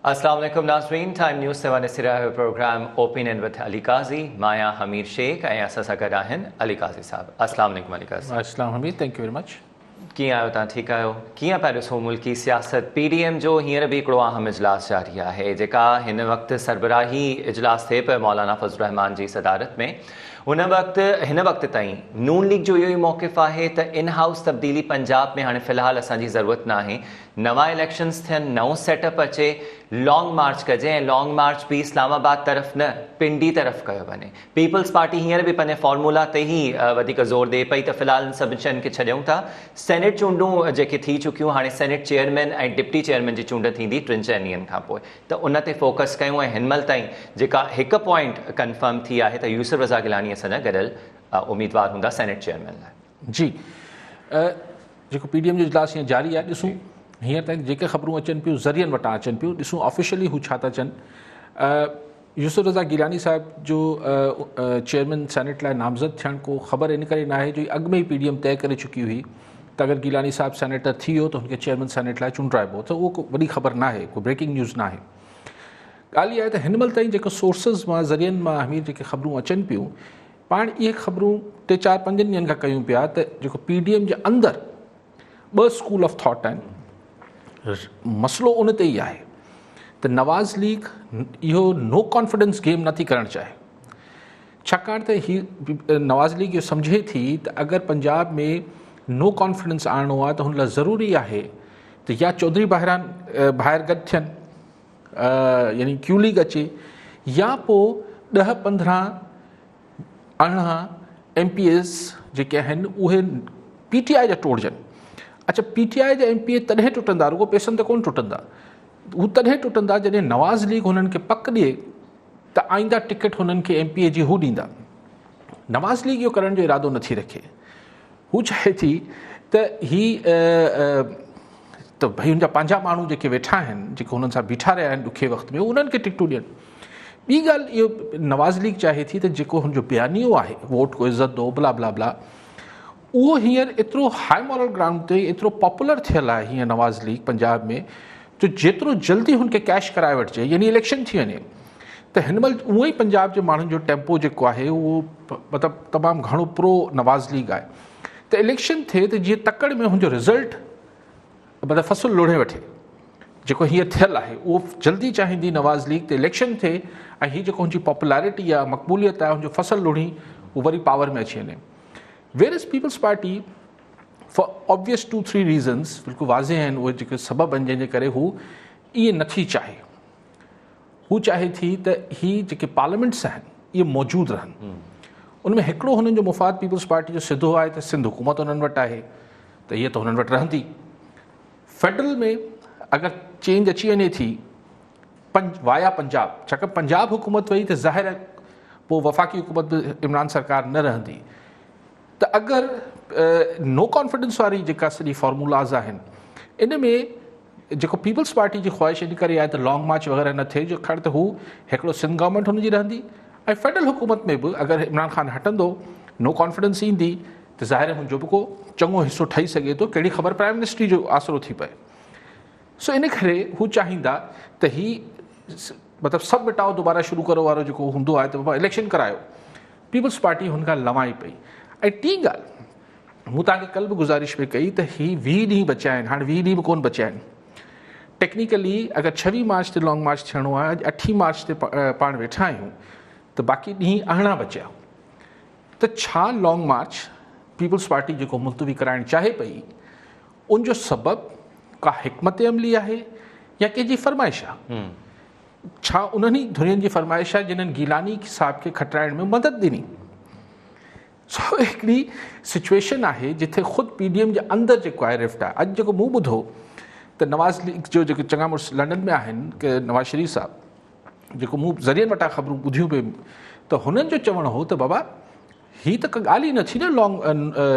अस्सलाम वालेकुम नाज़रीन, टाइम न्यूज़ से वनसिर प्रोग्राम ओपिनियन विद अली काजी, माया हमीर शेख ऐं असां सां गॾु आहिनि अली काजी साहब। अस्सलाम वालेकुम अली काजी। अस्सलाम Hamid, thank U very much. कीअं आहियो तव्हां? ठीकु आहियो? कीअं पिया ॾिसो मुल्की सियासत? PDM जो हींअर बि हिकिड़ो अहम इजलास जारी आहे, जेका हिन वक़्तु सरबराही इजलास थिए पियो मौलाना फज़लुर रहमान जी सदारत में। हिन वक़्तु ताईं नून लीग जो इहो ई मौक़िफ़ आहे त इन हाउस तब्दीली पंजाब में हाणे फ़िलहाल असांजी ज़रूरत न आहे, नवां इलेक्शन्स थियनि, नओं सेटअप अचे, लॉन्ग मार्च कजे ऐं लॉन्ग मार्च बि इस्लामाबाद तरफ़ न पिंडी तरफ़ कयो वञे। पीपल्स पार्टी हींअर बि पंहिंजे फॉर्मूला ते ई वधीक ज़ोर ॾिए पई त फ़िलहाल इन सभिनी शयुनि खे छॾियूं था। सेनेट चूंडूं जेके थी चुकियूं, हाणे सेनेट चेयरमैन ऐं डिप्टी चेयरमैन जी चूंड थींदी 3 ॾींहंनि खां पोइ, त उन ते फोकस कयूं। ऐं हिनमहिल ताईं जेका हिकु पॉइंट कंफर्म थी आहे त यूसुफ रज़ा गिलानी असांजा गॾियल उम्मीदवार हूंदा सेनेट चेयरमैन लाइ। जी, जेको PDM जो इजलास हीअं जारी आहे, ॾिसूं हींअर ताईं जेके ख़बरूं अचनि पियूं ज़रियनि वटां अचनि पियूं, ॾिसूं ऑफिशियली हू छा था चवनि। यूसुफ रज़ा गिलानी साहिब जो चेयरमैन सेनेट लाइ नामज़द थियणु को ख़बर इन करे न आहे जो अॻु में ई PDM तय करे चुकी हुई त अगरि गिलानी साहिबु सेनेटर थी वियो त हुनखे चेयरमैन सेनेट लाइ चूंडाइबो, त उहो को वॾी ख़बर न आहे, को ब्रेकिंग न्यूज़ न आहे। ॻाल्हि इहा आहे त हिनमहिल ताईं जेको सोर्सिस मां ज़रियनि मां हमीर जेके ख़बरूं अचनि पियूं, पाण इहे ख़बरूं 3-4-5 ॾींहंनि खां कयूं पिया त जेको PDM जे अंदरि 2 स्कूल ऑफ थॉट आहिनि। मसइलो उन ते ई आहे त नवाज़ लीग इहो नो कॉन्फिडेंस गेम नथी करणु चाहे, छाकाणि त नवाज़ लीग इहो सम्झे थी त अगरि पंजाब में नो कॉन्फिडेंस आणणो आहे त हुन लाइ ज़रूरी आहे त या चौधरी ॿाहिरि गॾु थियनि, यानी क्यू लीग अचे, या पोइ 10-15 MPs जेके आहिनि उहे PTI जा टोड़जनि। अच्छा, PTI जा MPA तॾहिं टुटंदा, रुगो पैसनि ते कोन टुटंदा, हू तॾहिं टुटंदा जॾहिं नवाज़ लीग हुननि खे पक ॾिए त आईंदा टिकट हुननि खे MPA जी हू ॾींदा। नवाज़ लीग इहो करण जो इरादो नथी रखे, हू चाहे थी त त भई हुनजा पंहिंजा माण्हू जेके वेठा आहिनि, जेके हुननि सां बीठा रहिया आहिनि ॾुखे वक़्त में, उन्हनि खे टिकटूं ॾियनि। ॿी ॻाल्हि इहो नवाज़ लीग चाहे थी त जेको हुनजो बयानियो आहे वोट को इज़त दो बला बला बला, उहो हींअर एतिरो हाई मॉरल ग्राउंड ते एतिरो पॉपुलर थियल आहे हीअं नवाज़ लीग पंजाब में, जो जेतिरो जल्दी हुनखे कैश कराए वठिजे, यानी इलेक्शन थी वञे त हिनमहिल उहो ई पंजाब जे माण्हुनि जो टेम्पो जेको आहे उहो मतिलबु तमामु घणो प्रो नवाज़ लीग आहे। त इलेक्शन थिए त जीअं तकड़ में हुनजो रिज़ल्ट मतिलबु फसल लोढ़े वठे, जेको हीअं थियल आहे उहो जल्दी चाहींदी नवाज़ लीग त इलेक्शन थिए ऐं हीअ जेको हुनजी पॉपुलैरिटी आहे, मक़बूलियत आहे, हुनजो फसल लोढ़ी उहो वरी पावर में अची वञे। Whereas peoples party for obvious 2-3 reasons बिल्कुलु वाज़े आहिनि, उहे जेके सबब आहिनि जंहिंजे करे हू इहे नथी चाहे। हू चाहे थी त हीअ जेके पार्लियामेंट्स आहिनि इहे मौजूदु रहनि। उनमें हिकिड़ो हुननि जो मुफ़ाद पीपल्स पार्टी जो सिधो आहे त सिंध हुकूमत हुननि वटि आहे, त हीअ त हुननि वटि रहंदी। फेडरल में अगरि चेंज अची वञे थी वाया पंजाब, छाकाणि पंजाब हुकूमत वई त ज़ाहिर आहे पोइ वफ़ाक़ी हुकूमत बि इमरान सरकार न रहंदी। त अगरि नो कॉन्फिडेंस वारी जेका सॼी फॉर्मूलाज़ आहिनि, इन में जेको पीपल्स पार्टी जी ख़्वाहिश इन करे आहे त लॉन्ग मार्च वग़ैरह न थिए, जो खैर त हू हिकिड़ो सिंध गवर्नमेंट हुनजी रहंदी ऐं फेडरल हुकूमत में बि अगरि इमरान ख़ान हटंदो, नो कॉन्फिडेंस ईंदी, त ज़ाहिर है हुनजो बि को चङो हिसो ठही सघे थो, कहिड़ी ख़बर प्राइम मिनिस्ट्री जो आसिरो थी पए। सो इन करे हू चाहींदा त ही मतिलबु सभु मिटाओ दोबारा शुरू करो वारो जेको हूंदो आहे त बाबा इलेक्शन करायो। पीपल्स पार्टी हुन खां लवाई पई। ऐं टी ॻाल्हि मूं तव्हांखे कल्ह बि गुज़ारिश में कई त ही 20 ॾींहं बचिया आहिनि, हाणे 20 ॾींहं बि कोन बचिया आहिनि। टेक्निकली अगरि 26 मार्च ते लॉन्ग मार्च थियणो आहे, अॼु 8 मार्च ते पाण वेठा आहियूं, त बाक़ी ॾींहं 18 बचिया। त छा लॉन्ग मार्च पीपल्स पार्टी जेको मुलतवी कराइणु चाहे पई, उनजो सबबु का हिकमत अमली आहे या कंहिंजी फरमाइश आहे? छा उन्हनि धुरियुनि जी फरमाइश आहे जिन्हनि गिलानी साहिब खे खटाइण में मदद ॾिनी? सो हिकिड़ी सिचुएशन आहे जिथे ख़ुदि PDM जे अंदरि जेको आहे रिफ्ट आहे। अॼु जेको मूं ॿुधो त नवाज़ लीग जो जेके चङा मुड़ुस लंडन में आहिनि, की नवाज़ शरीफ़ साहिबु, जेको मूं ज़रियनि वटां ख़बरूं ॿुधियूं पियूं, त हुननि जो चवणु हो त बाबा हीअ त का ॻाल्हि ई न थी न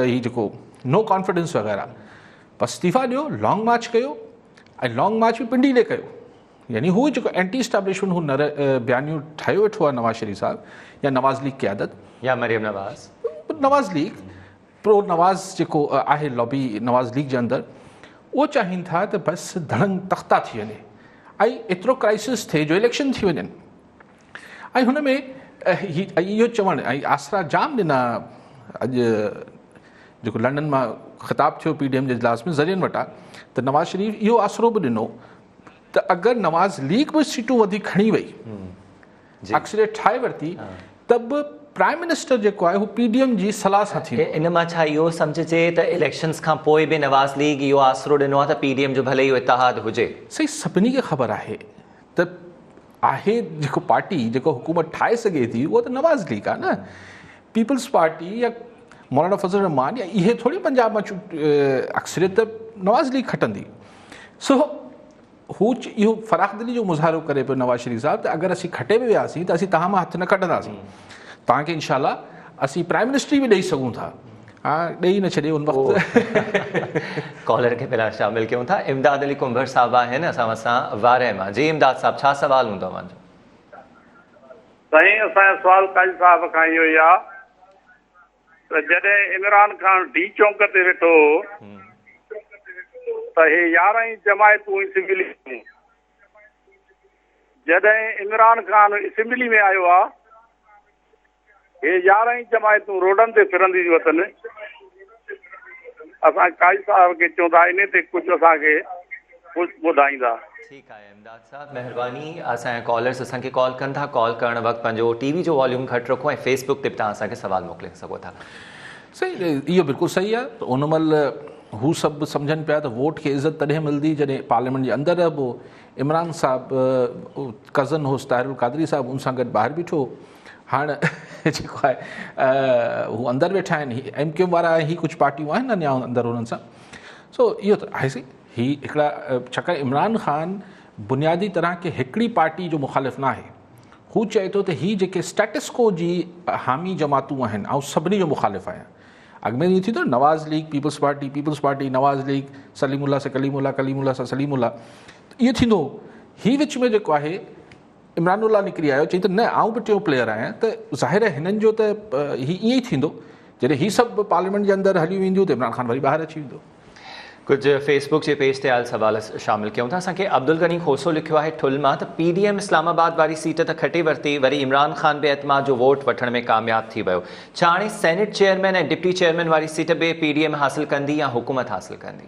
हीअ जेको नो कॉन्फिडेंस वग़ैरह, बसि इस्तीफ़ा ॾियो, लॉन्ग मार्च कयो ऐं लॉन्ग मार्च बि पिंडी ॾे कयो। यानी हू जेको एंटी स्टैब्लिशमेंट हू बयानियूं ठाहियो वेठो आहे नवाज़ शरीफ़ साहिबु या नवाज़ लीग क़यादत या मरियम नवाज़ लीग प्रो नवाज़ जेको आहे लॉबी नवाज़ लीग जे अंदरि, उहो चाहिनि था त बसि धड़ंग तख़्ता थी वञे ऐं एतिरो क्राइसिस थिए जो इलेक्शन थी वञनि ऐं हुन में इहो चवणु ऐं आसरा जाम ॾिना अॼु जेको लंडन मां ख़िताब थियो PDM जे इजलास में ज़रियनि वटां त नवाज़ शरीफ़ इहो आसरो बि ॾिनो त अगरि नवाज़ लीग बि सीटूं वधीक खणी वई अक्सरियत ठाहे वरिती त बि प्राइम मिनिस्टर जेको आहे हू PDM जी सलाह सां थी। इन मां छा इहो सम्झजे त इलेक्शन्स खां पोइ बि नवाज़ लीग इहो आसरो ॾिनो आहे त PDM जो भले इहो इतिहाद हुजे? सही सभिनी खे ख़बर आहे त आहे जेको पार्टी जेको हुकूमत ठाहे सघे थी उहो त नवाज़ लीग आहे न। पीपल्स पार्टी या मौलाना फज़ल रहमान या इहे थोरी पंजाब मां अक्सरियत नवाज़ लीग खटंदी। सो हू इहो फराख़ दिली जो मुज़ाहिरो करे पियो नवाज़ शरीफ़ साहिबु त अगरि असीं खटे बि वियासीं त असीं तव्हां मां हथु न कढंदासीं, तव्हांखे इंशाल्लाह असीं प्राइम मिनिस्ट्री बि ॾेई सघूं था। हाँ ॾेई न छॾे उन वक़्तु। कॉलर खे पहिरियां शामिल कयूं था। इमदाद अली कुंभर साहिबु आहिनि असां वारे मां। जी इमदाद साहिबु छा सवाल हूंदो मुंहिंजो? साईं असांजो सवाल काजी साहिब खां इहो ई आहे त जॾहिं इमरान ख़ान डी चौंक ते वेठो त हे 11 जमायतूं असेंबली में, जॾहिं इमरान ख़ान असेंबली में आयो आहे हे 11 जमायतूं रोडनि ते फिरंदी वतन। असां काजी साहिब खे चवंदा इन ते कुझु असांखे कुझु ॿुधाईंदा। ठीकु आहे इमदाद साहिबु, महिरबानी। असांजा कॉलर्स असांखे कॉल कनि था। कॉल करण वक़्तु पंहिंजो TV जो वॉल्यूम घटि रखो ऐं फेसबुक ते बि तव्हां असांखे सवाल मोकिले सघो था। सही, इहो बिल्कुलु सही आहे। त उन महिल हू सभु सम्झनि पिया त वोट खे इज़त तॾहिं मिलंदी जॾहिं पार्लियामेंट जे अंदरि पोइ इमरान साहिबु कज़न हो ताहिरुल क़ादरी साहिबु उन सां गॾु ॿाहिरि बीठो। हाणे जेको आहे हू अंदरि वेठा आहिनि, MQM वारा ही कुझु पार्टियूं आहिनि अञा अंदरि हुननि सां। सो इहो त आहे सही। ही हिकिड़ा छाकाणि इमरान ख़ान बुनियादी तरह के हिकिड़ी पार्टी जो मुखालिफ़ न आहे। हू चए थो त ही जेके स्टेटस को जी हामी जमातूं आहिनि ऐं सभिनी जो मुखालिफ़ आहियां। अॻु में इहो थींदो नवाज़ लीग पीपल्स पार्टी नवाज़ लीग सलीमुल्ला से कलीमुल्ला सां सलीमुल्ला इहो थींदो। ही विच में जेको आहे इमरानुल्लाह निकिरी आयो, चई त न आउं बि टियों प्लेयर आहियां। त ज़ाहिर आहे हिननि जो त ही ईअं ई थींदो। जॾहिं ही सभु पार्लियामेंट जे अंदरि हली वेंदियूं त इमरान ख़ान वरी ॿाहिरि अची वेंदो। कुछ फेसबुक जे पेज ते आयल सवाल शामिल कयूं था। असांखे अब्दुल गनी खोसो लिखियो आहे ठुल मां त PDM इस्लामाबाद वारी सीट त खटे वरिती, वरी इमरान ख़ान बि एतमाद जो वोट वठण में कामयाब थी वियो। छा हाणे सेनेट चेयरमैन ऐं डिप्टी चेयरमैन वारी सीट बि PDM हासिल कंदी या हुकूमत हासिल कंदी?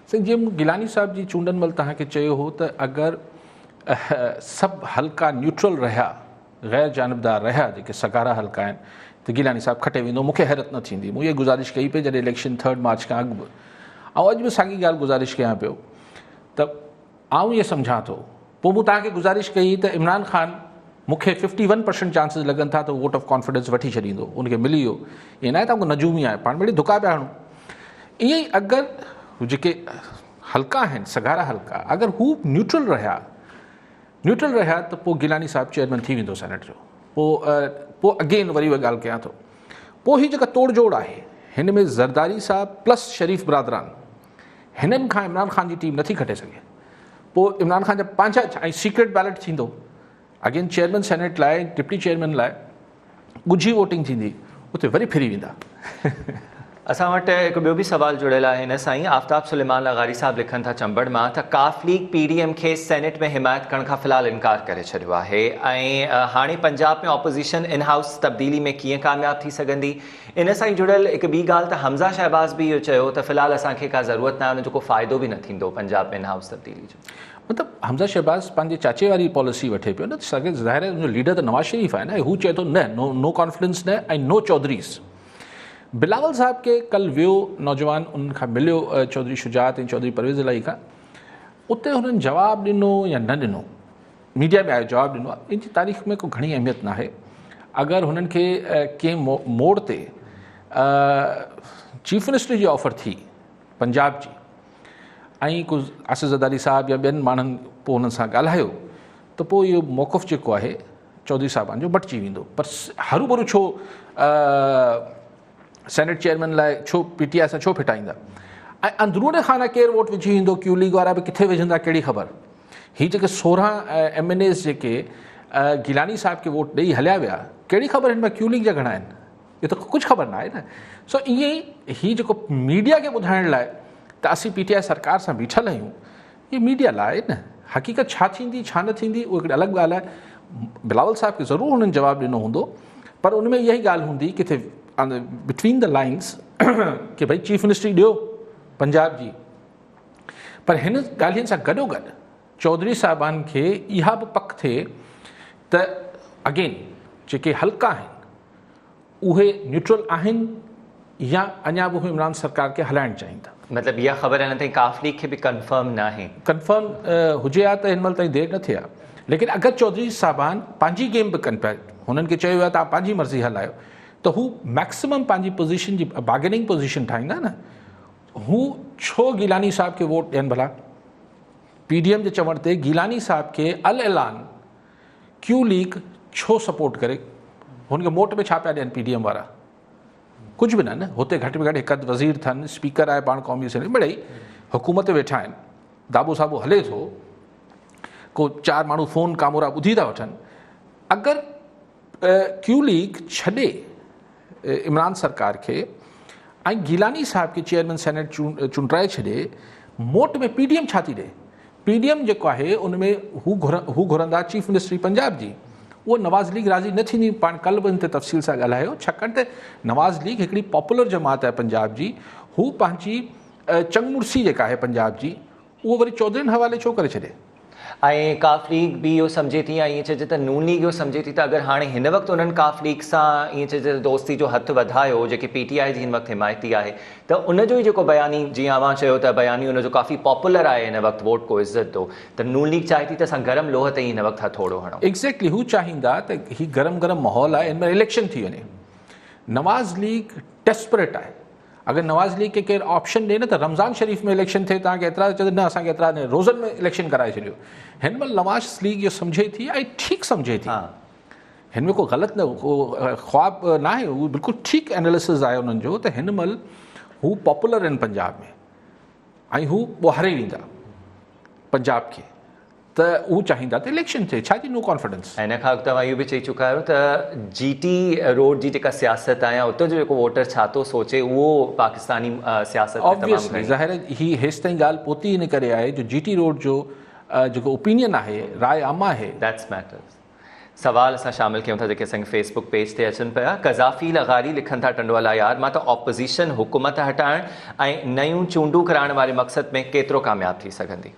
साईं जीअं गिलानी साहिब जी चूंडनि महिल तव्हांखे चयो हो त अगरि सभु हल्का न्यूट्रल रहिया, गैर जानबदार रहिया, जेके सगारा हल्का आहिनि, त गिलानी साहिबु खटे वेंदो। मूंखे हैरत न थींदी। मूं इहा गुज़ारिश कई पई जॾहिं इलेक्शन 3 मार्च खां अॻु बि, ऐं अॼु बि साॻी ॻाल्हि गुज़ारिश कयां पियो त आउं इहे सम्झां थो। पोइ मूं तव्हांखे गुज़ारिश कई त इमरान ख़ान मूंखे 51% चांसिस लॻनि था त वोट ऑफ कॉन्फिडेंस वठी छॾींदो, उनखे मिली वियो। ईअं न आहे त नजूमी आहे, पाण में धुका पिया हणूं। ईअं ई अगरि जेके हल्का आहिनि सगारा हल्का, अगरि हू न्यूट्रल रहिया त पोइ गिलानी साहिबु चेयरमैन थी वेंदो सेनेट जो। पोइ अगेन वरी उहा ॻाल्हि कयां थो। पोइ ही जेका तोड़ जोड़ आहे हिन में ज़रदारी साहिबु प्लस शरीफ़ बरादरान, हिननि खां इमरान ख़ान जी टीम नथी खटे सघे। पोइ इमरान ख़ान जा पंहिंजा ऐं सीक्रेट बैलेट थींदो। अगेन चेयरमैन सेनेट लाइ, डिप्टी चेयरमैन लाइ ॻुझी वोटिंग थींदी, उते वरी फिरी वेंदा। असां वटि हिकु ॿियो बि सवाल जुड़ियल आहे हिन सां ई। आफ्ताब सुलेमान लगारी साहिबु लिखनि था चंबड़ मां त काफ लीग PDM खे सेनेट में हिमायत करण खां फ़िलहाल इनकार करे छॾियो आहे ऐं हाणे पंजाब में ऑपोज़िशन इन हाउस तब्दीली में कीअं कामयाब थी सघंदी? इन सां ई जुड़ियल हिकु ॿी ॻाल्हि त हमज़ा शहबाज़ बि इहो चयो त फ़िलहाल असांखे का ज़रूरत न आहे, उनजो को फ़ाइदो बि न थींदो पंजाब में इन हाउस तब्दीली जो। मतिलबु हमज़ा शहबाज़ पंहिंजे चाचे वारी पॉलिसी वठे पियो न। ज़ाहिर आहे उनजो लीडर त नवाज़ शरीफ़ आहे न। हू चए थो न, नो कॉन्फिडेंस न ऐं नो चौधरीज़। बिलावल साहब के कल वियो नौजवान, उनखां मिलियो चौधरी शुजात ऐं चौधरी परवेज़ इलाही खां। उते हुननि जवाबु ॾिनो या न ॾिनो, मीडिया में आयो जवाबु ॾिनो आहे, इन जी तारीख़ में को घणी अहमियत न आहे। अगरि हुननि खे कंहिं मोड़ ते चीफ मिनिस्टर जी ऑफर थी पंजाब जी ऐं को आसिफ़ ज़रदारी साहिबु या ॿियनि माण्हुनि पोइ हुननि सां ॻाल्हायो त पोइ इहो मौक़िफ़ जेको आहे चौधरी साहिबान जो मटिजी वेंदो। पर हरू भरू छो सेनेट चेयरमैन लाइ छो PTI सां छो फिटाईंदा? ऐं अंदरूने खाना केरु वोट विझी ईंदो, क्यू लीग वारा बि किथे विझंदा, कहिड़ी ख़बर? हीअ जेके 16 MNAs जेके गिलानी साहिब खे वोट ॾेई हलिया विया, कहिड़ी ख़बर हिन में क्यू लीग जा घणा आहिनि? इहो त कुझु ख़बर न आहे न। सो ईअं ई हीअ जेको मीडिया खे ॿुधाइण लाइ त असीं PTI सरकार सां बीठल आहियूं, इहे मीडिया लाइ न। हक़ीक़त छा थींदी छा न थींदी उहो हिकिड़ी अलॻि ॻाल्हि आहे। बिलावल साहब खे ज़रूरु हुननि जवाबु ॾिनो हूंदो, पर उन में इहा ई ॻाल्हि हूंदी किथे बिटवीन द लाइन्स कि भई चीफ मिनिस्ट्री ॾियो पंजाब जी। पर हिन ॻाल्हियुनि सां गॾोगॾु चौधरी साहिबान खे इहा बि पक थिए त अगेन जेके हल्का आहिनि उहे न्यूट्रल आहिनि या अञा बि उहे इमरान सरकार खे हलाइणु चाहिनि था। मतिलबु इहा ख़बर अञा ताईं काफ लीग खे बि कंफर्म न आहे। कंफर्म हुजे हा त हिन महिल ताईं देरि न थिए हा, लेकिन अगरि चौधरी साहिबान पंहिंजी गेम बि कनि पिया, हुननि खे चयो आहे तव्हां पंहिंजी मर्ज़ी हलायो, त हू मैक्सिमम पंहिंजी पोज़ीशन जी बार्गेनिंग पोज़ीशन ठाहींदा न। हू छो गिलानी साहब खे वोट ॾियनि भला? PDM जे चवण ते गिलानी साहब खे अल ऐलान क्यू लीग छो सपोर्ट करे? हुनखे मोट में छा पिया ॾियनि PDM वारा? कुझु बि न हुते घटि में घटि हिकु अधु वज़ीर अथनि, स्पीकर आहे पाण क़ौमी असेंबली, मिड़ेई हुकूमत वेठा आहिनि, दाबो साबो हले थो, को 4 माण्हू फ़ोन कामोरा ॿुधी था वठनि। अगरि क्यू लीग छॾे इमरान सरकार खे ऐं गिलानी साहब खे चेयरमैन सेनेट चूंडाए छॾे, मोट में PDM छा थी ॾे? PDM जेको आहे उन में हू घुरंदा चीफ मिनिस्ट्री पंजाब जी, उहो नवाज़ लीग राज़ी न थींदी। पाण कल्ह बि हिन ते तफ़सील सां ॻाल्हायो, छाकाणि त नवाज़ लीग हिकिड़ी पॉपुलर जमात आहे पंजाब जी। हू पंहिंजी चंगमुड़सी जेका आहे पंजाब जी, उहो वरी चौधरीनि हवाले छो करे छॾे? ऐं काफ लीग बि इहो सम्झे थी या ईअं चइजे त नून लीग इहो सम्झे थी त अगरि हाणे हिन वक़्तु उन्हनि काफ लीग सां ईअं चइजे त दोस्ती जो हथु वधायो, जेकी PTI जी हिन वक़्तु हिमायती आहे, त उनजो ई जेको बयानी, जीअं अवां चयो त बयानी उनजो काफ़ी पॉपुलर आहे हिन वक़्तु वोट को इज़त दो, त नून लीग चाहे थी त असां गरम लोह ते ई हिन वक़्तु हथोड़ो हणूं। एग्ज़ैक्टली, हू चाहींदा त हीउ गरम गरम माहौल आहे, हिन में इलेक्शन थी वञे। नवाज़ लीग डेस्परेट आहे। अगरि नवाज़ लीग खे केरु ऑप्शन ॾिए न त रमज़ान शरीफ़ में इलेक्शन थिए, तव्हांखे एतिरा चए न असांखे एतिरा न, रोज़नि में इलेक्शन कराए छॾियो। हिन महिल नवाज़ लीग इहो सम्झे थी ऐं ठीकु सम्झे थी। हिन में को ग़लति न, को ख्वाब न आहे, उहो बिल्कुलु ठीकु एनालिसिस आहे उन्हनि जो त हिन महिल हू पॉपुलर आहिनि पंजाब में ऐं हू ॿुहारे ॾींदा पंजाब खे, त उहो चाहींदा त इलेक्शन थिए। छा जी नो कॉन्फिडेंस। हिन खां अॻु तव्हां इहो बि चई चुका आहियो त GT रोड जी जेका सियासत आहे या उतां जो जेको वोटर छा थो सोचे, उहो पाकिस्तानी सियासत ऑब्वियसली ज़ाहिर आहे ही हेसि ताईं ॻाल्हि पोती इन करे आहे जो GT रोड जो जेको ओपिनियन आहे, राय आमा आहे, दैट्स मैटर्स। सवाल असां शामिल कयूं था जेके असांखे फेसबुक पेज ते अचनि पिया। कज़ाफ़ी लगारी लिखनि था टंडवाला यार, मां त ऑपोज़िशन हुकूमत हटाइण ऐं नयूं चूंडूं कराइण वारे मक़सद में केतिरो कामयाबु थी सघंदी?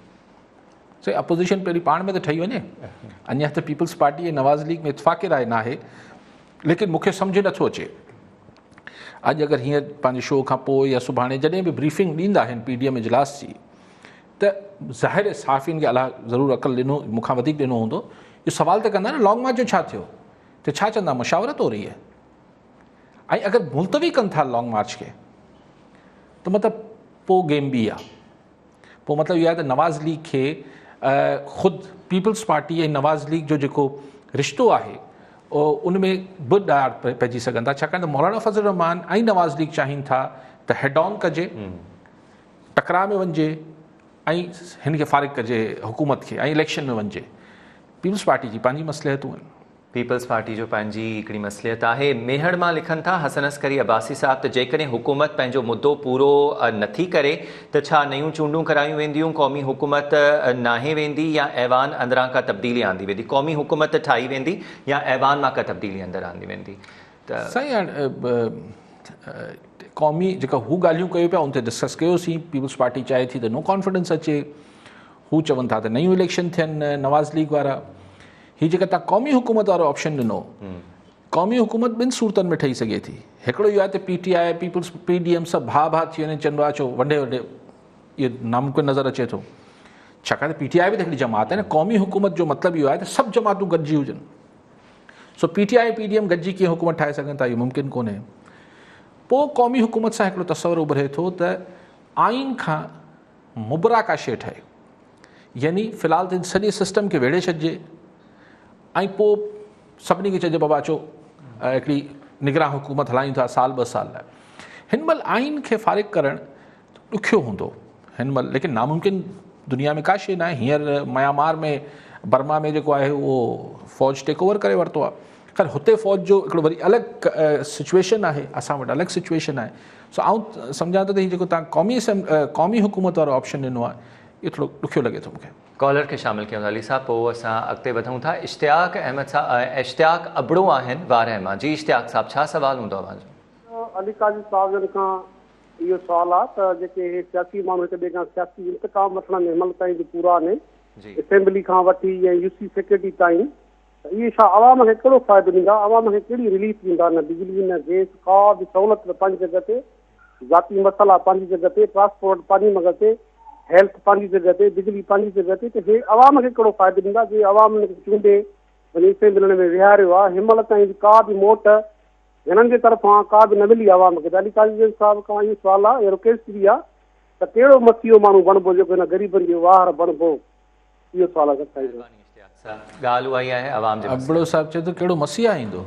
सो अपोज़िशन पहिरीं पाण में त ठही वञे। अञा त पीपल्स पार्टी ऐं नवाज़ लीग में इतफ़ाक़ राय न आहे, लेकिन मूंखे सम्झ नथो अचे अॼु अगरि हीअं पंहिंजे शो खां पोइ या सुभाणे जॾहिं बि ब्रीफिंग ॾींदा आहिनि PDM इजलास जी, त ज़ाहिर सहाफ़ियुनि खे अलाह ज़रूरु अक़ल ॾिनो, मूंखां वधीक ॾिनो हूंदो, इहो सुवाल त कंदा न लॉन्ग मार्च जो छा थियो, त छा चवंदा मशावरत हो रही है। ऐं अगरि मुलतवी कनि था लॉन्ग मार्च खे, त मतिलबु पोइ गेम बि आहे। पोइ मतिलबु इहो आहे त नवाज़ लीग खे ख़ुदि पीपल्स पार्टी ऐं नवाज़ लीग जो जेको रिश्तो आहे उन में बि ॾार पइजी सघनि था, छाकाणि त मौलाना फज़ल रहमान ऐं नवाज़ लीग चाहिनि था त हेड ऑन कजे, टकराव में वञिजे ऐं हिन खे फ़ारिग कजे हुकूमत खे ऐं इलेक्शन में वञिजे। पीपल्स पार्टी जी पंहिंजी मसलियतूं आहिनि। पीपल्स पार्टी जो पंहिंजी हिकिड़ी मसलियत आहे। मेहड़ मां लिखनि था हसन अस्करी अब्बासी साहब त जेकॾहिं हुकूमत पंहिंजो मुद्दो पूरो नथी करे त छा नयूं चूंडूं करायूं वेंदियूं, क़ौमी हुकूमत नाहे वेंदी या ऐवान अंदरां का तब्दीली आंदी वेंदी? क़ौमी हुकूमत ठाही वेंदी या ऐवान मां का तब्दीली अंदरि आंदी वेंदी? त साईं क़ौमी जेका हू ॻाल्हियूं कयो पिया उन ते डिस्कस कयोसीं। पीपल्स पार्टी चाहे थी त नो कॉन्फिडेंस अचे, हू चवनि था त नयूं इलेक्शन थियनि नवाज़ लीग वारा। हीअ जेका तव्हां क़ौमी हुकूमत वारो ऑप्शन ॾिनो, क़ौमी हुकूमत ॿिनि सूरतनि में ठही सघे थी। हिकिड़ो इहो आहे त PTI पीपल्स PDM सभु भा थी वञे, चवंदो आहे अचो वॾे वॾे, इहो नामुमकिन नज़र अचे थो, छाकाणि त PTI बि त हिकिड़ी जमात आहे न। क़ौमी हुकूमत जो मतिलबु इहो आहे त सभु जमातूं गॾिजी हुजनि। सो PTI PDM गॾिजी कीअं हुकूमत ठाहे सघनि था, इहो मुमकिन कोन्हे। पोइ क़ौमी हुकूमत सां हिकिड़ो तस्वर उभरे थो त आइन खां मुबरा का शइ ठहे, यानी फ़िलहालु त सॼे सिस्टम खे वेड़े छॾिजे ऐं पोइ सभिनी खे चइजे बाबा अचो हिकिड़ी निगरान हुकूमत हलायूं था साल 2 साल लाइ। हिन महिल आइन खे फ़ारिग करणु ॾुखियो हूंदो हिन महिल, लेकिन नामुमकिन दुनिया में का शइ न आहे। हींअर म्यांमार में, बर्मा में जेको आहे उहो फ़ौज टेक ओवर करे वरितो आहे। ख़ैर हुते फ़ौज जो हिकिड़ो वरी अलॻि सिचुएशन आहे, असां वटि अलॻि सिचुएशन आहे। सो आउं सम्झां थो त हीउ जेको तव्हां क़ौमी हुकूमत वारो ऑप्शन ॾिनो आहे, इहो थोरो ॾुखियो लॻे थो मूंखे। कॉलर खे शामिल कयूं था अली साहब, पोइ असां अॻिते वधूं था। इश्तियाक अहमद साहब, इश्तियाक अबड़ो आहिनि वारह मां। जी इश्तियाक साहब, छा सवाल हूंदो अवांजो? अली काजी साहब जन खां इहो सुवाल आहे त जेके सियासी माण्हू हिक ॿिए खां सियासी इंतकाम वठण में अमल ताईं बि पूरा आहिनि, असेंबली खां वठी या यूसी सेक्रेटरी ताईं, त इहे छा आवाम खे कहिड़ो फ़ाइदो ॾींदा, आवाम खे कहिड़ी रिलीफ ॾींदा? न बिजली न गैस, का बि सहूलियत पंहिंजी जॻह ते, ज़ाती मसाला पंहिंजी जॻह ते, ट्रांसपोर्ट पंहिंजी जॻह ते, हेल्थ पंहिंजी जॻह ते, बिजली पंहिंजी जॻह ते, त हे आवाम खे कहिड़ो फ़ाइदो ॾींदा? जे आवाम खे चूंडे वञी असेंबली में विहारियो आहे, हिनमहिल ताईं का बि मोट हिननि जे तरफ़ां का बि न मिली आवाम खे। त अली काजी साहब खां इहो सुवाल आहे, इहो रिक्वेस्ट बि आहे त कहिड़ो मसीहो माण्हू बणिबो जेको हिन ग़रीबनि जो वार बणिबो? इहो सुवाल आहे। ॻाल्हि उहा ई आहे आवाम जे। अबड़ो साहिबु चए थो कहिड़ो मसीहा ईंदो?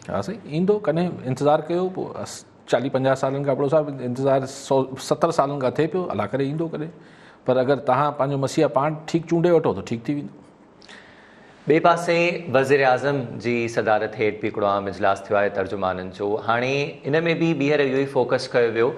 हा साईं, ईंदो, कॾहिं इंतज़ारु कयो। पोइ 40-50 सालनि खां अबड़ो साहिबु इंतज़ारु 170 सालनि खां थिए पियो, अलाह करे ईंदो कॾहिं। पर अगरि तव्हां पंहिंजो मसीहा पाण ठीकु चूंडे वठो त ठीकु थी वेंदो। ॿिए पासे वज़ीर आज़म जी सदारत हेठि बि हिकिड़ो आम इजलास थियो आहे तर्जुमाननि जो। हाणे इन में बि ॿीहर इहो ई फोकस कयो वियो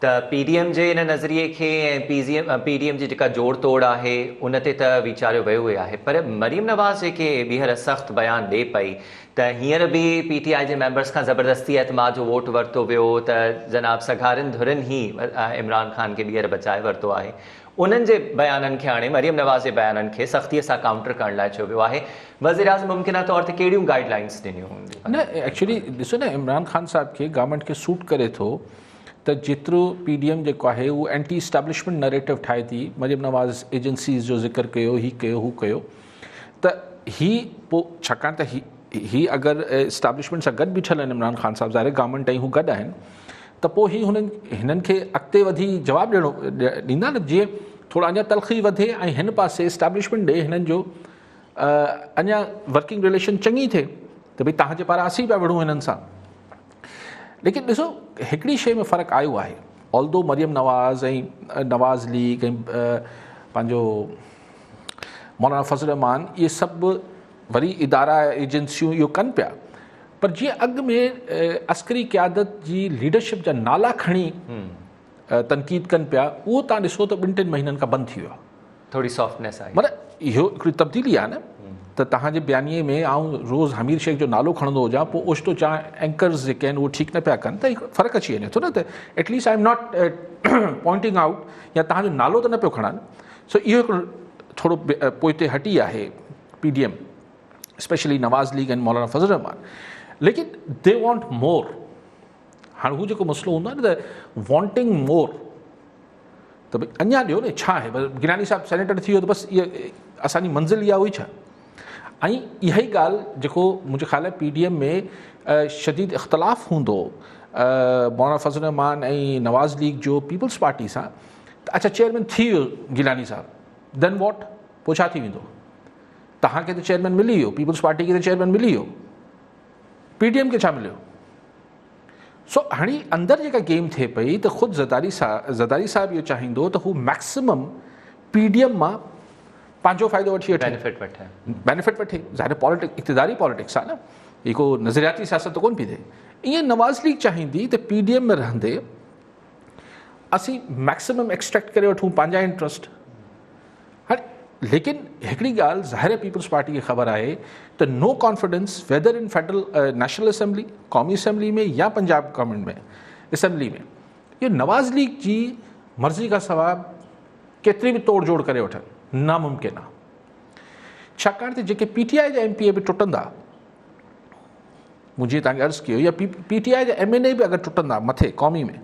त PDM जे इन नज़रिए खे ऐं PDM जी जेका जोड़ तोड़ आहे उन ते त वीचारियो वियो ई आहे। पर मरीम नवाज़ जेके ॿीहर सख़्तु बयानु ॾे पई त हींअर बि PTI जे मेंबर्स खां ज़बरदस्ती एतमाद जो वोट वरितो वियो, त जनाब सगारनि धुरनि ई इमरान ख़ान खे ॿीहर बचाए वरितो आहे। उन्हनि जे बयाननि खे हाणे मरीम नवाज़ जे बयाननि खे सख़्तीअ सां काउंटर करण लाइ चयो वियो आहे। वज़ीर आज़म मुमकिन तौर ते कहिड़ियूं गाइडलाइंस ॾिनियूं हूंदियूं? न, एक्चुअली ॾिसो न, इमरान ख़ान साहिब खे गवर्नमेंट खे सूट करे थो त जेतिरो PDM जेको आहे उहो एंटी इस्टेब्लिशमेंट नरेटिव ठाहे थी। मरीम नवाज़ एजेंसीज़ जो ज़िक्र कयो, ही कयो, हू कयो, त ही पोइ छाकाणि त ही अगरि इस्टेब्लिशमेंट सां गॾु बीठल आहिनि इमरान ख़ान साहिब, ज़ाहिर गवर्नमेंट ऐं हू गॾु आहिनि, त पोइ ही हिननि खे अॻिते वधी जवाबु ॾींदा न। जीअं थोरो अञा तलख़ी वधे ऐं हिन पासे इस्टेब्लिशमेंट ॾे हिननि जो अञा वर्किंग रिलेशन चङी थिए त भई तव्हांजे पारां असीं पिया विढ़ूं हिननि सां। लेकिन ॾिसो, हिकिड़ी शइ में फ़र्क़ु आयो आहे। ऑल्दो मरीम नवाज़ ऐं नवाज़ लीग ऐं पंहिंजो मौलाना फज़ल रहमान इहे सभु वरी इदारा एजेंसियूं इहो कनि पिया, पर जीअं अॻु में अस्करी क़यादत जी लीडरशिप जा नाला खणी तनक़ीद कनि पिया, उहो तव्हां ॾिसो त 2-3 महीननि खां बंदि थी वियो आहे। थोड़ी सॉफ्टनेस आहे। मतिलबु इहो हिकिड़ी तब्दीली आहे न। त तव्हांजे बयानीअ में आउं रोज़ हमीर शेख जो नालो खणंदो हुजां, पोइ ओचितो चाहे एंकर्स जेके आहिनि उहे ठीकु न पिया कनि, त फ़र्क़ु अची वञे थो न। त at least I am not pointing out, या तव्हांजो नालो त न पियो खणनि। सो इहो हिकिड़ो थोरो पोइते हटी आहे PDM, स्पेशली नवाज़ लीग ऐं मौलाना फज़ल रहमान। लेकिन दे वॉन्ट मोर। हाणे हू जेको मसइलो हूंदो आहे न त वॉन्टिंग मोर, त भई अञा ॾियो न, छा आहे? गिलानी साहिबु सेनेटर थी वियो त बसि इहा असांजी मंज़िल इहा हुई छा? ऐं इहा ई ॻाल्हि जेको मुंहिंजे ख़्याल आहे PDM में शदीद इख़्तिलाफ़ हूंदो मौलाना फज़ल रहमान ऐं नवाज़ लीग जो पीपल्स पार्टी सां, त अच्छा चेयरमैन थी वियो गिलानी साहिबु, देन वॉट? पोइ छा थी वेंदो? तव्हांखे त चेयरमैन मिली वियो, पीपल्स पार्टी खे त चेयरमैन मिली वियो, PDM खे छा मिलियो? सो हाणे अंदरि जेका गेम थिए पई त ख़ुदि ज़रदारी साहिबु इहो चाहींदो त हू मैक्सिमम PDM मां पंहिंजो फ़ाइदो वठी बेनिफिट वठे। ज़ाहिर इक़्तिदारी पॉलिटिक्स आहे न, ही को नज़रियाती सियासत कोन पई थिए। ईअं नवाज़ लीग चाहींदी त PDM में रहंदे असीं मैक्सिमम एक्सट्रैक्ट करे वठूं पंहिंजा इंट्रस्ट। हाणे लेकिन हिकिड़ी ॻाल्हि ज़ाहिर पीपल्स पार्टी खे ख़बर आहे त no confidence whether in federal national assembly, क़ौमी असेंबली में या पंजाब गवर्नमेंट में असेंबली में, इहो नवाज़ लीग जी मर्ज़ी खां सवाइ केतिरी बि तोड़ जोड़ करे वठनि नामुमकिन आहे। छाकाणि त जेके PTI जा MPA बि टुटंदा, मूं जीअं तव्हांखे अर्ज़ु कयो, या PTI जा MNA बि अगरि टुटंदा मथे क़ौमी में,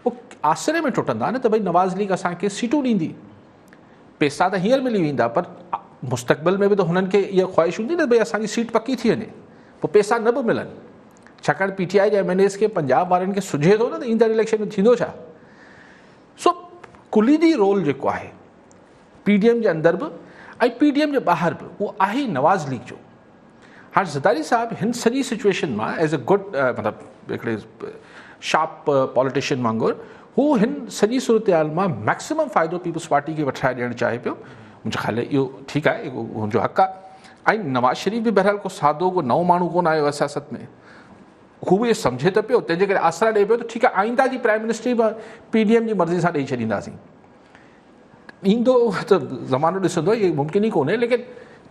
उहो आसिरे में टुटंदा न, त भई नवाज़ लीग असांखे सीटूं ॾींदी। पैसा त हींअर मिली वेंदा, पर मुस्तक़बिल में बि त हुननि खे इहा ख़्वाहिश हूंदी न भई असांजी सीट पकी थी वञे, पोइ पैसा न बि मिलनि। छाकाणि PTI जा MNAs खे पंजाब वारनि खे सुझे थो न त ईंदड़ इलेक्शन में थींदो छा। सो कुलीदी रोल जेको आहे PDM जे अंदरि बि ऐं PDM जे ॿाहिरि बि उहो आहे नवाज़ लीग जो। हाणे ज़रदारी साहिबु हिन सॼी सिचुएशन मां एज़ अ गुड मतिलबु हिकिड़े शार्प पॉलिटिशियन वांगुरु हू हिन सॼी सूरत हाल मां मैक्सिमम फ़ाइदो पीपल्स पार्टी खे वठाए ॾियणु चाहे पियो। मुंहिंजे ख़्याल इहो ठीकु आहे, हुनजो हक़ु आहे। ऐं नवाज़ शरीफ़ बि बहरहाल को सादो को नओं माण्हू कोन आयो आहे सियासत में, हू बि सम्झे त पियो, तंहिंजे करे आसरा ॾिए पियो त ठीकु आहे आईंदा जी प्राइम मिनिस्ट्री बि PDM जी मर्ज़ी सां ॾेई छॾींदासीं। ईंदो त ज़मानो ॾिसंदो, इहे मुमकिन ई कोन्हे, लेकिन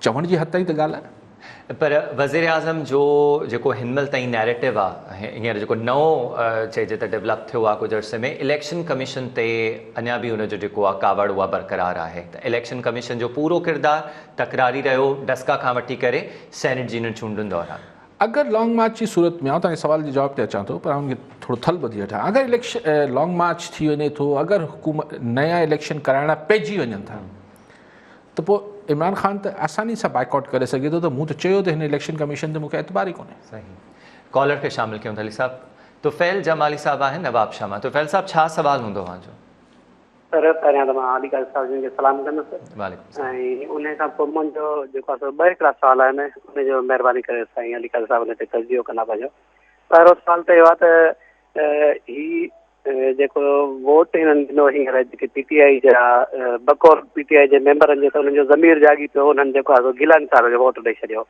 चवण जी हद ताईं त ॻाल्हि आहे। पर वज़ीर आज़म जो जेको हिन महिल ताईं नैरेटिव आहे, हींअर जेको नओं चइजे त डेवलप थियो आहे कुझु अर्से में, इलेक्शन कमीशन ते अञा बि हुनजो जेको आहे कावड़ उहा बरक़रार आहे। त इलेक्शन कमीशन जो पूरो किरदारु तकरारी रहियो डस्का खां वठी करे सेनेट जी इन चूंडुनि दौरान। अगरि लॉन्ग मार्च जी सूरत में, तव्हांजे सवाल जे जवाब ते अचां थो, पर उनखे थोरो थल ॿधी वठां, अगरि इलेक्शन लॉन्ग मार्च थी वञे थो, अगरि हुकूमत नया इलेक्शन कराइणा पइजी वञनि था, त पोइ इमरान ख़ान त आसानी सां बाइकआउट करे सघे थो। त मूं त चयो त हिन इलेक्शन कमीशन ते मूंखे एतबार ई कोन्हे। सही। कॉलर खे शामिल कयूं था अली साहब। तुफ़ैल जमाली साहब आहिनि नवाबशाह मां। तुफ़ैल साहब, छा सवाल हूंदो तव्हांजो? सर, पहिरियां त मां अली साहब जिन खे सलाम कंदुसि, ऐं उन खां पोइ मुंहिंजो जेको आहे ॿ हिकिड़ा सुवाल आहिनि, उनजो महिरबानी करे साईं अली साहब उन ते तजियो कंदा पंहिंजो। पहिरियों सुवाल त इहो आहे त ही जेको वोट हिननि ॾिनो हींअर जेके PTI जा बकौर PTI जे मेंबरनि जो, त हुननि जो ज़मीर जागी पियो, उन्हनि जेको आहे गिलानी साहब जो वोट ॾेई छॾियो।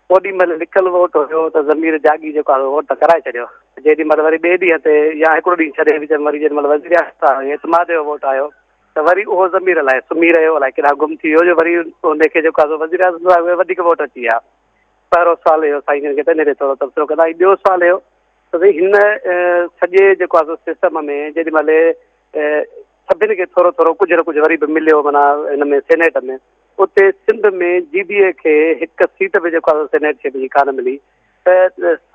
ओॾी महिल लिखियल वोट हुयो त ज़मीर जागी जेको आहे वोट कराए छॾियो। जेॾी महिल वरी ॿिए ॾींहं ते या हिकिड़ो ॾींहुं छॾे विच में वरी जेॾी महिल वज़ीर आज़म एतमाद जो वोट आयो, त वरी उहो ज़मीर अलाए सुम्ही रहियो, अलाए केॾा गुम थी वियो, जो वरी उनखे जेको आहे वज़ीर आज़म साहिब वधीक वोट अची विया। पहिरियों सुवाल इहो साईं जन खे त इन ते थोरो तबसरो कंदा। ॿियो सुवाल इहो त भई हिन सॼे जेको आहे सिस्टम में जेॾी महिल सभिनी खे थोरो थोरो कुझु न कुझु वरी बि मिलियो, माना हिन में सेनेट में, उते सिंध में GDA खे हिकु सीट बि जेको आहे सेनेट खे बि कान मिली, त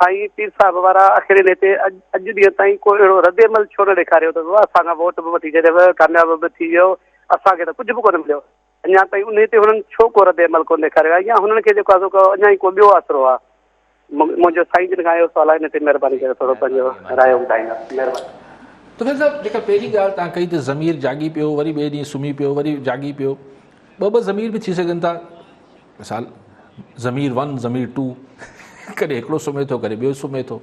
साईं पीर साहिब वारा आख़िर इन ते अॼु ॾींहं ताईं को अहिड़ो रद्देमल छो न ॾेखारियो त असांखां वोट बि वठी छॾियव, कामयाब बि थी वियो, असांखे त कुझु बि कोन मिलियो। अञा ताईं उन ते हुननि छो को रद्देमल कोन ॾेखारियो आहे, या हुननि खे जेको आहे अञा ई को ॿियो आसिरो आहे? मुंहिंजो साईं जिन खां इहो सुवाल आहे, इन ते महिरबानी करे थोरो पंहिंजो राय ॿुधाईंदा, महिरबानी। त फिर साहब, जेका पहिरीं ॻाल्हि तव्हां कई त ज़मीर जागी पियो, वरी ॿिए ॾींहुं सुम्ही पियो, वरी जागी पियो, ॿ ज़मीर बि थी सघनि था। मिसाल ज़मीर 1 ज़मीर 2, कॾहिं हिकिड़ो सुम्हे थो, कॾहिं ॿियो सुम्हे थो।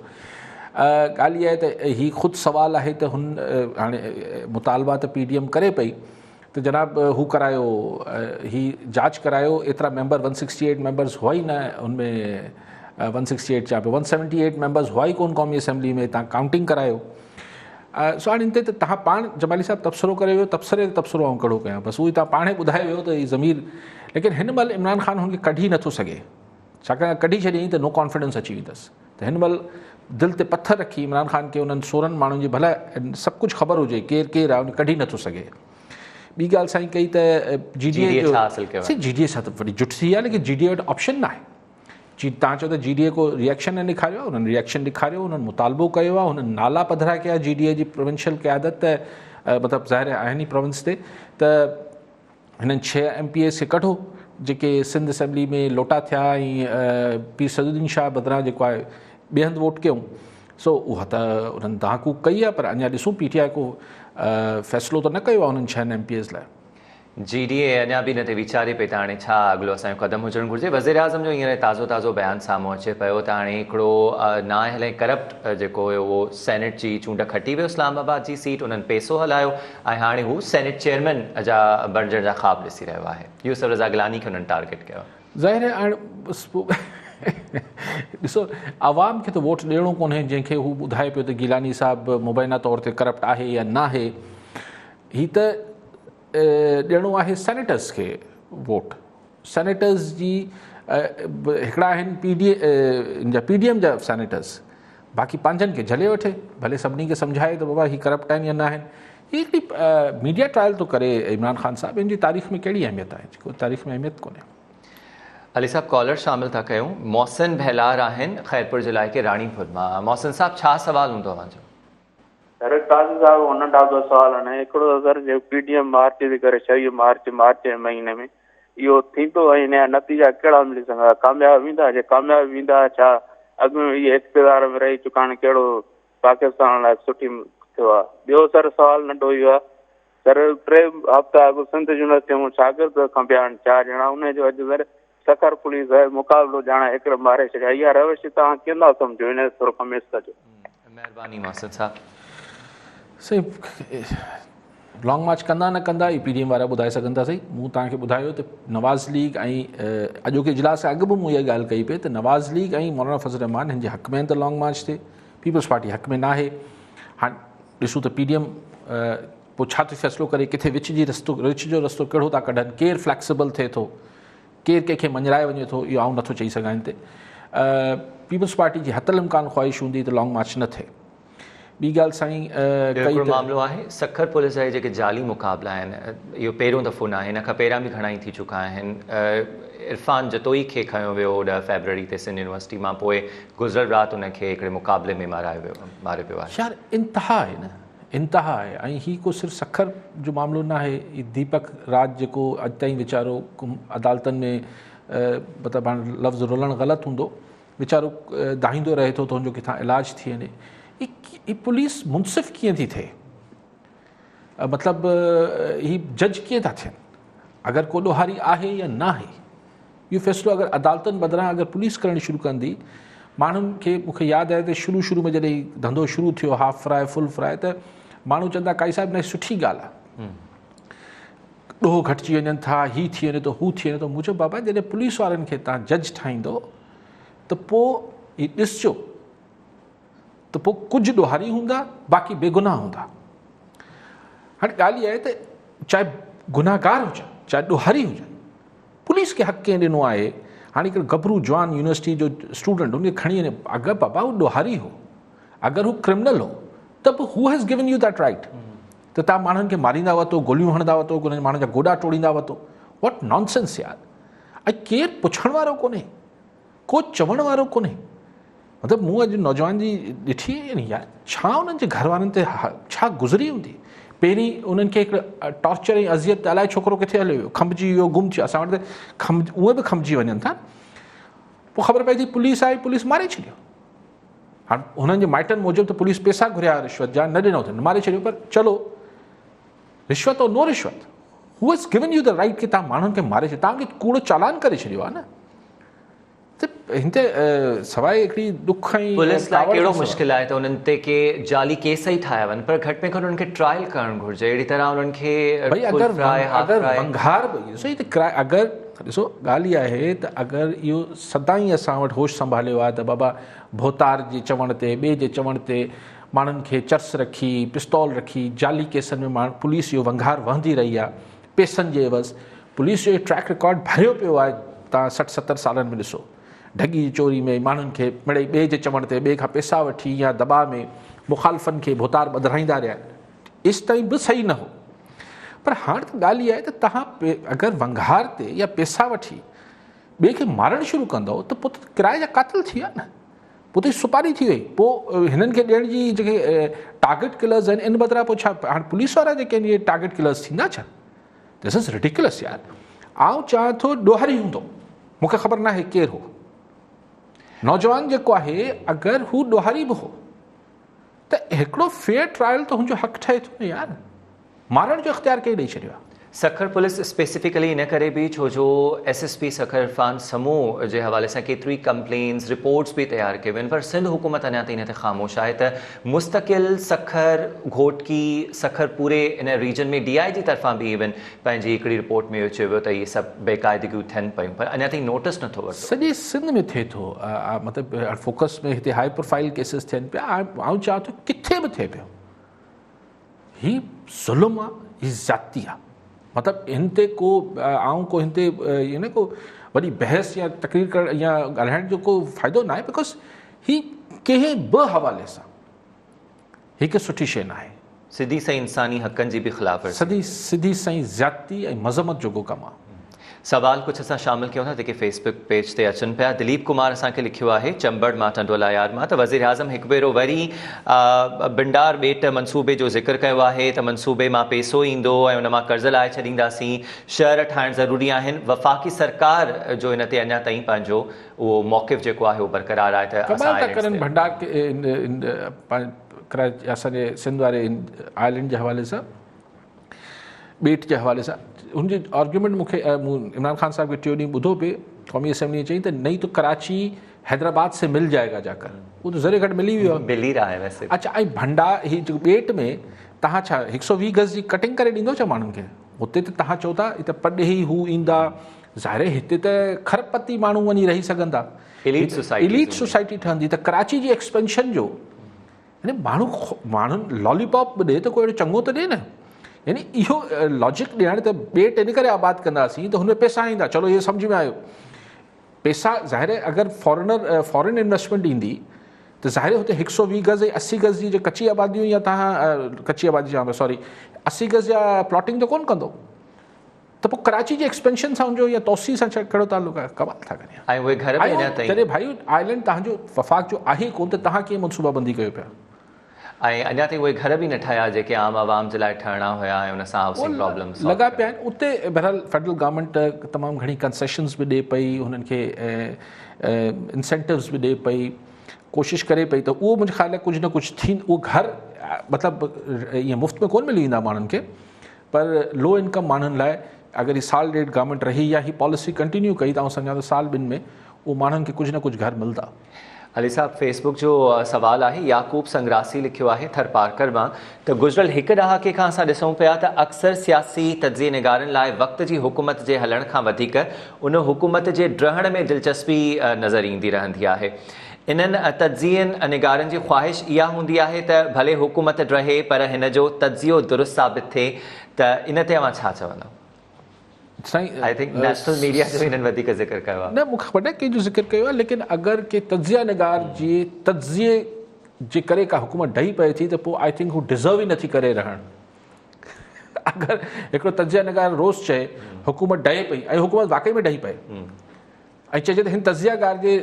ॻाल्हि इहा आहे त हीअ ख़ुदि सुवालु आहे त हुन हाणे मुतालबा त PDM करे पई त जनाब हू करायो, ही जांच करायो, एतिरा मेंबर 168 मेंबर्स हुआ ई न हुनमें, 168 चवां पियो 178 मेंबर्स हुआ ई कोन क़ौमी असेंबली में, तव्हां काउंटिंग करायो। सो हाणे इन ते त तव्हां पाण जमाली साहब तबसरो करे वियो, तबसरे ते तबसरो आउं कहिड़ो कयां, बसि उहो ई तव्हां पाणे ॿुधाए वियो त हीअ ज़मीर, लेकिन हिन महिल इमरान ख़ान हुनखे कढी नथो सघे, छाकाणि कढी छॾियईं त नो कॉन्फिडेंस अची वेंदसि। त हिन महिल दिलि ते पथर रखी इमरान ख़ान खे उन्हनि 16 माण्हुनि जी भला सभु कुझु ख़बर हुजे केरु केरु आहे, उन कढी नथो सघे। ॿी ॻाल्हि साईं कई त GDA सां त वॾी जुट थी आहे, लेकिन GDA वटि ऑप्शन न आहे। तव्हां चओ त GDA को रिएक्शन न ॾेखारियो आहे, हुननि रिएक्शन ॾेखारियो, हुननि मुतालबो कयो आहे, हुननि नाला पधरा कया GDA जी प्रोविंशियल क़यादत, मतिलबु ज़ाहिर आहिनि ई प्रोविंस ते, त हिननि 6 MPAs खे कढो जेके सिंध असेंबली में लोटा थिया, ऐं पीर सदुद्दीन शाह बदिरां जेको आहे ॿिए हंधि वोट कयूं। सो उहा त उन्हनि तहक़ीक़ कई आहे, पर अञा ॾिसूं PTI को फ़ैसिलो त न कयो आहे उन्हनि 6 MPAs लाइ। GDA अञा बि न ते वीचारे पई त हाणे छा अॻिलो असांजो क़दम हुजणु घुरिजे। वज़ीर आज़म जो हींअर ताज़ो बयानु साम्हूं अचे पियो त हाणे हिकिड़ो नाहे हले करप्ट जेको हुयो उहो सेनेट जी चूंड खटी वियो इस्लामाबाद जी सीट, उन्हनि पैसो हलायो ऐं हाणे हू सेनेट चेयरमैन जा बणजण जा ख़्वाब ॾिसी रहियो आहे। यूसुफ रज़ा गिलानी खे हुननि टारगेट कयो। ज़ाहिर आहे हाणे ॾिसो, आवाम खे त वोट ॾियणो कोन्हे जंहिंखे हू ॿुधाए पियो त गिलानी साहिबु मुबैना तौर ते करप्ट आहे या न आहे। हीअ त ॾियणो आहे सेनेटर्स खे वोट। सेनेटर्स जी हिकिड़ा आहिनि PDM जा सेनेटर्स, बाक़ी पंहिंजनि खे झले वठे, भले सभिनी खे सम्झाए त बाबा हीअ करप्ट आहिनि या न आहिनि। हीअ हिकिड़ी मीडिया ट्रायल थो करे इमरान ख़ान साहिबु, इन जी तारीख़ में कहिड़ी अहमियत आहे? कोई तारीख़ में अहमियत कोन्हे। अली साहब, कॉलर शामिल था कयूं। मोहसिन बहलार आहिनि ख़ैरपुर जिला के राणीपुर मां। मोहसिन साहब, छा सवाल हूंदो तव्हांजो? अरे काज़ी साहब, हुन ॾाढो सवाल आहे। हिकिड़ो अगरि जो PDM मार्च थी करे 6 मार्च जे महीने में इहो थींदो, ऐं हिन जा नतीजा कहिड़ा मिली सघंदा? कामयाबु वेंदा? जे कामयाबु वेंदा, छा अॻु में इहे इक़्तिदार में रही चुका आहिनि, कहिड़ो पाकिस्तान लाइ सुठी थियो आहे? ॿियो सर सवाल नंढो इहो आहे, सर 3 हफ़्ता अॻु सिंध यूनिवर्सिटी में शागिर्द खां ॿिया 4 ॼणा, उनजो अॼु सर सखर पुलिस मुक़ाबिलो ॼाणे हिकिड़ो मारे छॾिया। इहा रविश तव्हां कीअं सम्झो? हिन थोरो कमेंट कजो, महिरबानी। मोहसिन साहब, सही लॉन्ग मार्च कंदा न कंदा ई PDM वारा ॿुधाए सघनि था। सही, मूं तव्हांखे ॿुधायो त नवाज़ लीग ऐं अॼोके इजलास खां अॻु बि मूं इहा ॻाल्हि कई पई त नवाज़ लीग ऐं मौलाना फज़ल रहमान हिन जे हक़ में त लॉन्ग मार्च थिए, पीपल्स पार्टी हक़ में न आहे। हाणे ॾिसूं त PDM पोइ छा थो फ़ैसिलो करे, किथे विच जो रस्तो कहिड़ो था कढनि, केरु फ्लैक्सिबल थिए थो, केरु कंहिंखे मंझराए वञे थो, इहो आउं नथो चई सघां हिते। पीपल्स पार्टी जी हतल इम्कान ख़्वाहिश हूंदी त लॉन्ग मार्च न थिए। ॿी ॻाल्हि साईं, कई मामिलो आहे सखर पुलिस जा जेके जाली मुक़ाबला आहिनि, इहो पहिरियों दफ़ो न आहे, हिन खां पहिरियां बि घणा ई थी चुका आहिनि। इरफान जतोई खे खयो वियो 10 फरवरी ते सिंध यूनिवर्सिटी मां, पोइ गुज़िरियल राति उनखे हिकिड़े मुक़ाबले में मारे पियो आहे। यार इंतिहा आहे न, इंतिहा आहे। ऐं हीअ को सिर्फ़ु सखर जो मामिलो न आहे, दीपक राज जेको अॼु ताईं वीचारो अदालतनि में मतिलबु हाणे लफ़्ज़ रुलणु ग़लति हूंदो, वीचारो दाहींदो रहे थो त हुनजो किथां इलाजु थी वञे। ही पुलिस मुनसिफ़ कीअं थी थिए, मतिलबु ही जज कीअं था थियनि, अगरि को ॾोहारी आहे या न आहे, इहो फ़ैसिलो अगरि अदालतनि बदिरां अगरि पुलिस करणु शुरू कंदी। माण्हुनि खे, मूंखे यादि आहे त शुरू में जॾहिं धंधो शुरू थियो हाफ फ्राए फुल फ्राए, त माण्हू चवंदा काई साहिब न सुठी ॻाल्हि आहे, ॾोहो घटिजी वञनि था, हीअ थी वञे थो, हू थी वञे थो। मूं चयो बाबा जॾहिं पुलिस वारनि खे तव्हां जज ठाहींदो त पोइ हीअ ॾिसजो त पोइ कुझु ॾोहारी हूंदा, बाक़ी बेगुनाह हूंदा। हाणे ॻाल्हि इहा आहे त चाहे गुनाहगार हुजनि चाहे ॾोहारी हुजनि, पुलिस खे हक़ कंहिं ॾिनो आहे। हाणे हिकिड़ो गबरू जवान यूनिवर्सिटी जो स्टूडेंट हुनखे खणी वञे, अगरि बाबा हू ॾोहारी हो, अगरि हू क्रिमिनल हो, त पोइ हू has given U that right त तव्हां माण्हुनि खे मारींदा वरितो, गोलियूं हणंदा वरितो, उन्हनि माण्हुनि जा गोॾा टोड़ींदा वरितो। वॉट नॉनसेंस यार। ऐं केरु पुछण वारो कोन्हे, को चवण वारो कोन्हे। मतिलबु मूं अॼु नौजवान जी ॾिठी यार, छा उन्हनि जे घर वारनि ते छा गुज़री हूंदी। पहिरीं उन्हनि खे हिकिड़े टॉर्चर ऐं अज़ियत, अलाए छोकिरो किथे हलियो वियो, खमिजी वियो, गुम थियो। असां वटि त उहे बि खमिजी वञनि था। पोइ ख़बर पए थी पुलिस आई, पुलिस मारे छॾियो। हाणे हुननि जे माइटनि मूजिबि त पुलिस पैसा घुरिया रिश्वत जा, न ॾिनो अथनि, मारे छॾियो। पर चलो रिश्वत और नो रिश्वत, हू has given U the right कि तव्हां माण्हुनि खे मारे छॾियो, तव्हांखे कूड़ो चालान करे छॾियो आहे न। त हिते सवाइ हिकिड़ी ॾुख ऐं पुलिस लाइ कहिड़ो मुश्किल आहे त उन्हनि ते के जाली केस ई ठाहिया वञनि, पर घटि में घटि उन्हनि खे ट्रायल करणु घुरिजे। अहिड़ी तरह उन्हनि खे भई अगरि वंघार सही त अगरि ॾिसो ॻाल्हि इहा आहे त अगरि इहो सदाईं असां वटि होश संभालियो आहे त बाबा भोतार जे चवण ते, ॿिए जे चवण ते माण्हुनि खे चर्स रखी, पिस्तौल रखी, जाली केसनि में माण्हू पुलिस इहो वंघार वहंदी रही आहे पैसनि जे एवज़। पुलिस जो ट्रैक रिकॉर्ड भरियो पियो आहे। तव्हां 60-70 सालनि में ॾिसो, ढगी चोरी में माण्हुनि खे मिड़ई ॿिए जे चवण ते, ॿिए खां पैसा वठी या दॿा में मुखालफ़नि खे भोतार ॿधाईंदा रहिया। एसि ताईं बि सही न हो। पर हाणे त ॻाल्हि इहा आहे त तव्हां अगरि वंघार ते या पैसा वठी ॿिए खे मारणु शुरू कंदव त पोइ त किराए जा क़ातिल थी विया न, पोइ त सुपारी थी वई। पोइ हिननि खे ॾियण जी जेके टारगेट किलर्स आहिनि, इन बदिरां पोइ छा हाणे पुलिस वारा जेके आहिनि इहे टारगेट किलर्स थींदा छा? दिस इज़ रिडिकुलस यार। आउं चाहियां थो ॾोहारी हूंदो, मूंखे ख़बर न आहे केरु हो। नौजवान जेको आहे अगरि हू ॾोहारी बि हो त हिकिड़ो फेयर ट्रायल त हुनजो हक़ ठहे थो न यार। मारण जो इख़्तियार केरु ॾेई छॾियो आहे? सखर पुलिस स्पेसिफिकली इन करे बि छो जो SSP सखर इरफान समूह जे हवाले सां केतिरी कंप्लेन्स रिपोर्ट्स बि तयारु कयूं आहिनि, पर सिंध हुकूमत अञा ताईं इन ते ख़ामोश आहे। त मुस्तक़िल सखर घोटकी सखर पूरे इन रीजन में DI जी तरफ़ां बि इवन पंहिंजी हिकिड़ी रिपोर्ट में इहो चयो वियो त इहे सभु बेक़ाइदगियूं थियनि पियूं, पर अञा ताईं नोटिस नथो वरितो। सॼे सिंध में थिए थो, मतिलबु फोकस में हिते हाई प्रोफाइल केसिस थियनि पिया। आउं चाहियां थो किथे बि थिए पियो, हीउ ज़ुल्म आहे, हीउ ज़ाती आहे। मतिलबु हिन ते को आउं को हिन ते न को वॾी बहस या तकरीर करण या ॻाल्हाइण जो को फ़ाइदो न आहे, बिकॉज हीउ कंहिं बि हवाले सां हिकु सुठी शइ न आहे। सिधी सही इंसानी हक़नि जी बि ख़िलाफ़ सिधी सही ज़्यादती ऐं मज़मत जोॻो कमु आहे। सवाल कुझु असां शामिल कयूं था जेके फेसबुक पेज ते अचनि पिया। दिलीप कुमार असांखे लिखियो आहे चंबड़ मां, टंडोला यार मां, त वज़ीर आज़म हिकु भेरो वरी बिंडार ॿेट मनसूबे जो ज़िक्र कयो आहे त मनसूबे मां पैसो ईंदो ऐं उन मां कर्ज़ लाइ छॾींदासीं, शहर ठाहिण ज़रूरी आहिनि। वफ़ाक़ी सरकार जो हिन ते अञा ताईं पंहिंजो उहो मौक़िफ़ जेको आहे उहो बरक़रार आहे। त भंडार असांजे सिंध वारे आइलैंड जे हवाले सां, ॿेट जे हवाले सां हुनजी आर्ग्यूमेंट मूंखे इमरान ख़ान साहब खे टियों ॾींहुं ॿुधो पिए, क़ौमी असेंबली चई त नहीं तो कराची हैदराबाद से मिल जाएगा जाकर, वो तो ज़रे घटि मिली वियो आहे, मिली रहा है वैसे। अच्छा, ऐं भंडार ही ॿेट में तव्हां छा 120 गज़ जी कटिंग करे ॾींदो छा माण्हुनि खे? हुते त तव्हां चओ था हिते पॾेही हू ईंदा, ज़ाहिर हिते त खरपति माण्हू वञी रही सघंदा, इलीट सोसाइटी ठहंदी। त कराची जी एक्सपेंशन जो माण्हुनि लॉलीपॉप बि ॾिए त कोई अहिड़ो चङो त ॾिए न। यानी इहो लॉजिक ॾियण त ॿेट इन करे आबाद कंदासीं त हुन में पैसा ईंदा, चलो इहे सम्झ में आयो। पैसा ज़ाहिर आहे अगरि फॉरेन इन्वेस्टमेंट ईंदी त ज़ाहिर हुते 120 गज़ ऐं 80 गज़ जी जो कची आबादियूं या तव्हां कची आबादी जा सॉरी 80 गज़ जा प्लॉटिंग त कोन कंदो, त पोइ कराची जे एक्सपेंशन सां हुनजो या तौसी सां कहिड़ो तालुक आहे? कमाल था कनि। ऐं उहे घर बि अञा ताईं जॾहिं भाई आइलैंड तव्हांजो वफ़ाक़ जो आहे कोन त तव्हां कीअं मनसूबाबंदी कयो पिया? ऐं अञा ताईं उहे घर बि न ठाहिया जेके आम आवाम जे लाइ ठहणा हुया ऐं हुन सां हाउसिंग प्रॉब्लम्स लॻा पिया आहिनि। उते बहरहाल फेडरल गवर्नमेंट तमामु घणी कंसेशन्स बि ॾिए पई, हुननि खे इंसेंटिव्स बि ॾिए पई, कोशिशि करे पई, त उहो मुंहिंजे ख़्याल आहे कुझु न कुझु थी उहो घर मतिलबु ईअं मुफ़्त में कोन मिली वेंदा माण्हुनि खे, पर लो इनकम माण्हुनि लाइ अगरि ही साल ॾेढ गवर्नमेंट रही या ही पॉलिसी कंटिन्यू कई त आउं सम्झां थो साल ॿिनि में उहो माण्हुनि खे कुझु न कुझु घर मिलंदा। अली साहब फेसबुक जो सवाल आहे, याकूब संग्रासी लिखियो आहे थरपारकर मां त गुज़िरियल हिकु ॾहाके खां असां ॾिसूं पिया त अक्सर सियासी तजिए निगारनि लाइ वक़्त जी हुकूमत जे हलण खां वधीक उन हुकूमत जे ड्रहण में दिलचस्पी नज़र ईंदी रहंदी आहे। इन्हनि तजियनि निगारनि जी ख़्वाहिश इहा हूंदी आहे त भले हुकूमत ड्रहे पर हिन जो तजियो दुरुस्त साबित थिए, त इन ते अवां छा चवंदव? आई थिंक नेशनल मीडिया जो हिननि वधीक ज़िक्र कयो आहे। न मूंखे ख़बर आहे कंहिंजो ज़िक्र कयो आहे, लेकिन अगरि के तजिया निगार जे तजिए जे करे का हुकूमत ढही पए थी त पोइ आई थिंक हू डिज़र्व ई नथी करे रहणु। अगरि हिकिड़ो तजिया निगार रोज़ चए हुकूमत ढहे पई ऐं हुकूमत वाक़ई में ढही पए ऐं चइजे त हिन तजियागार जे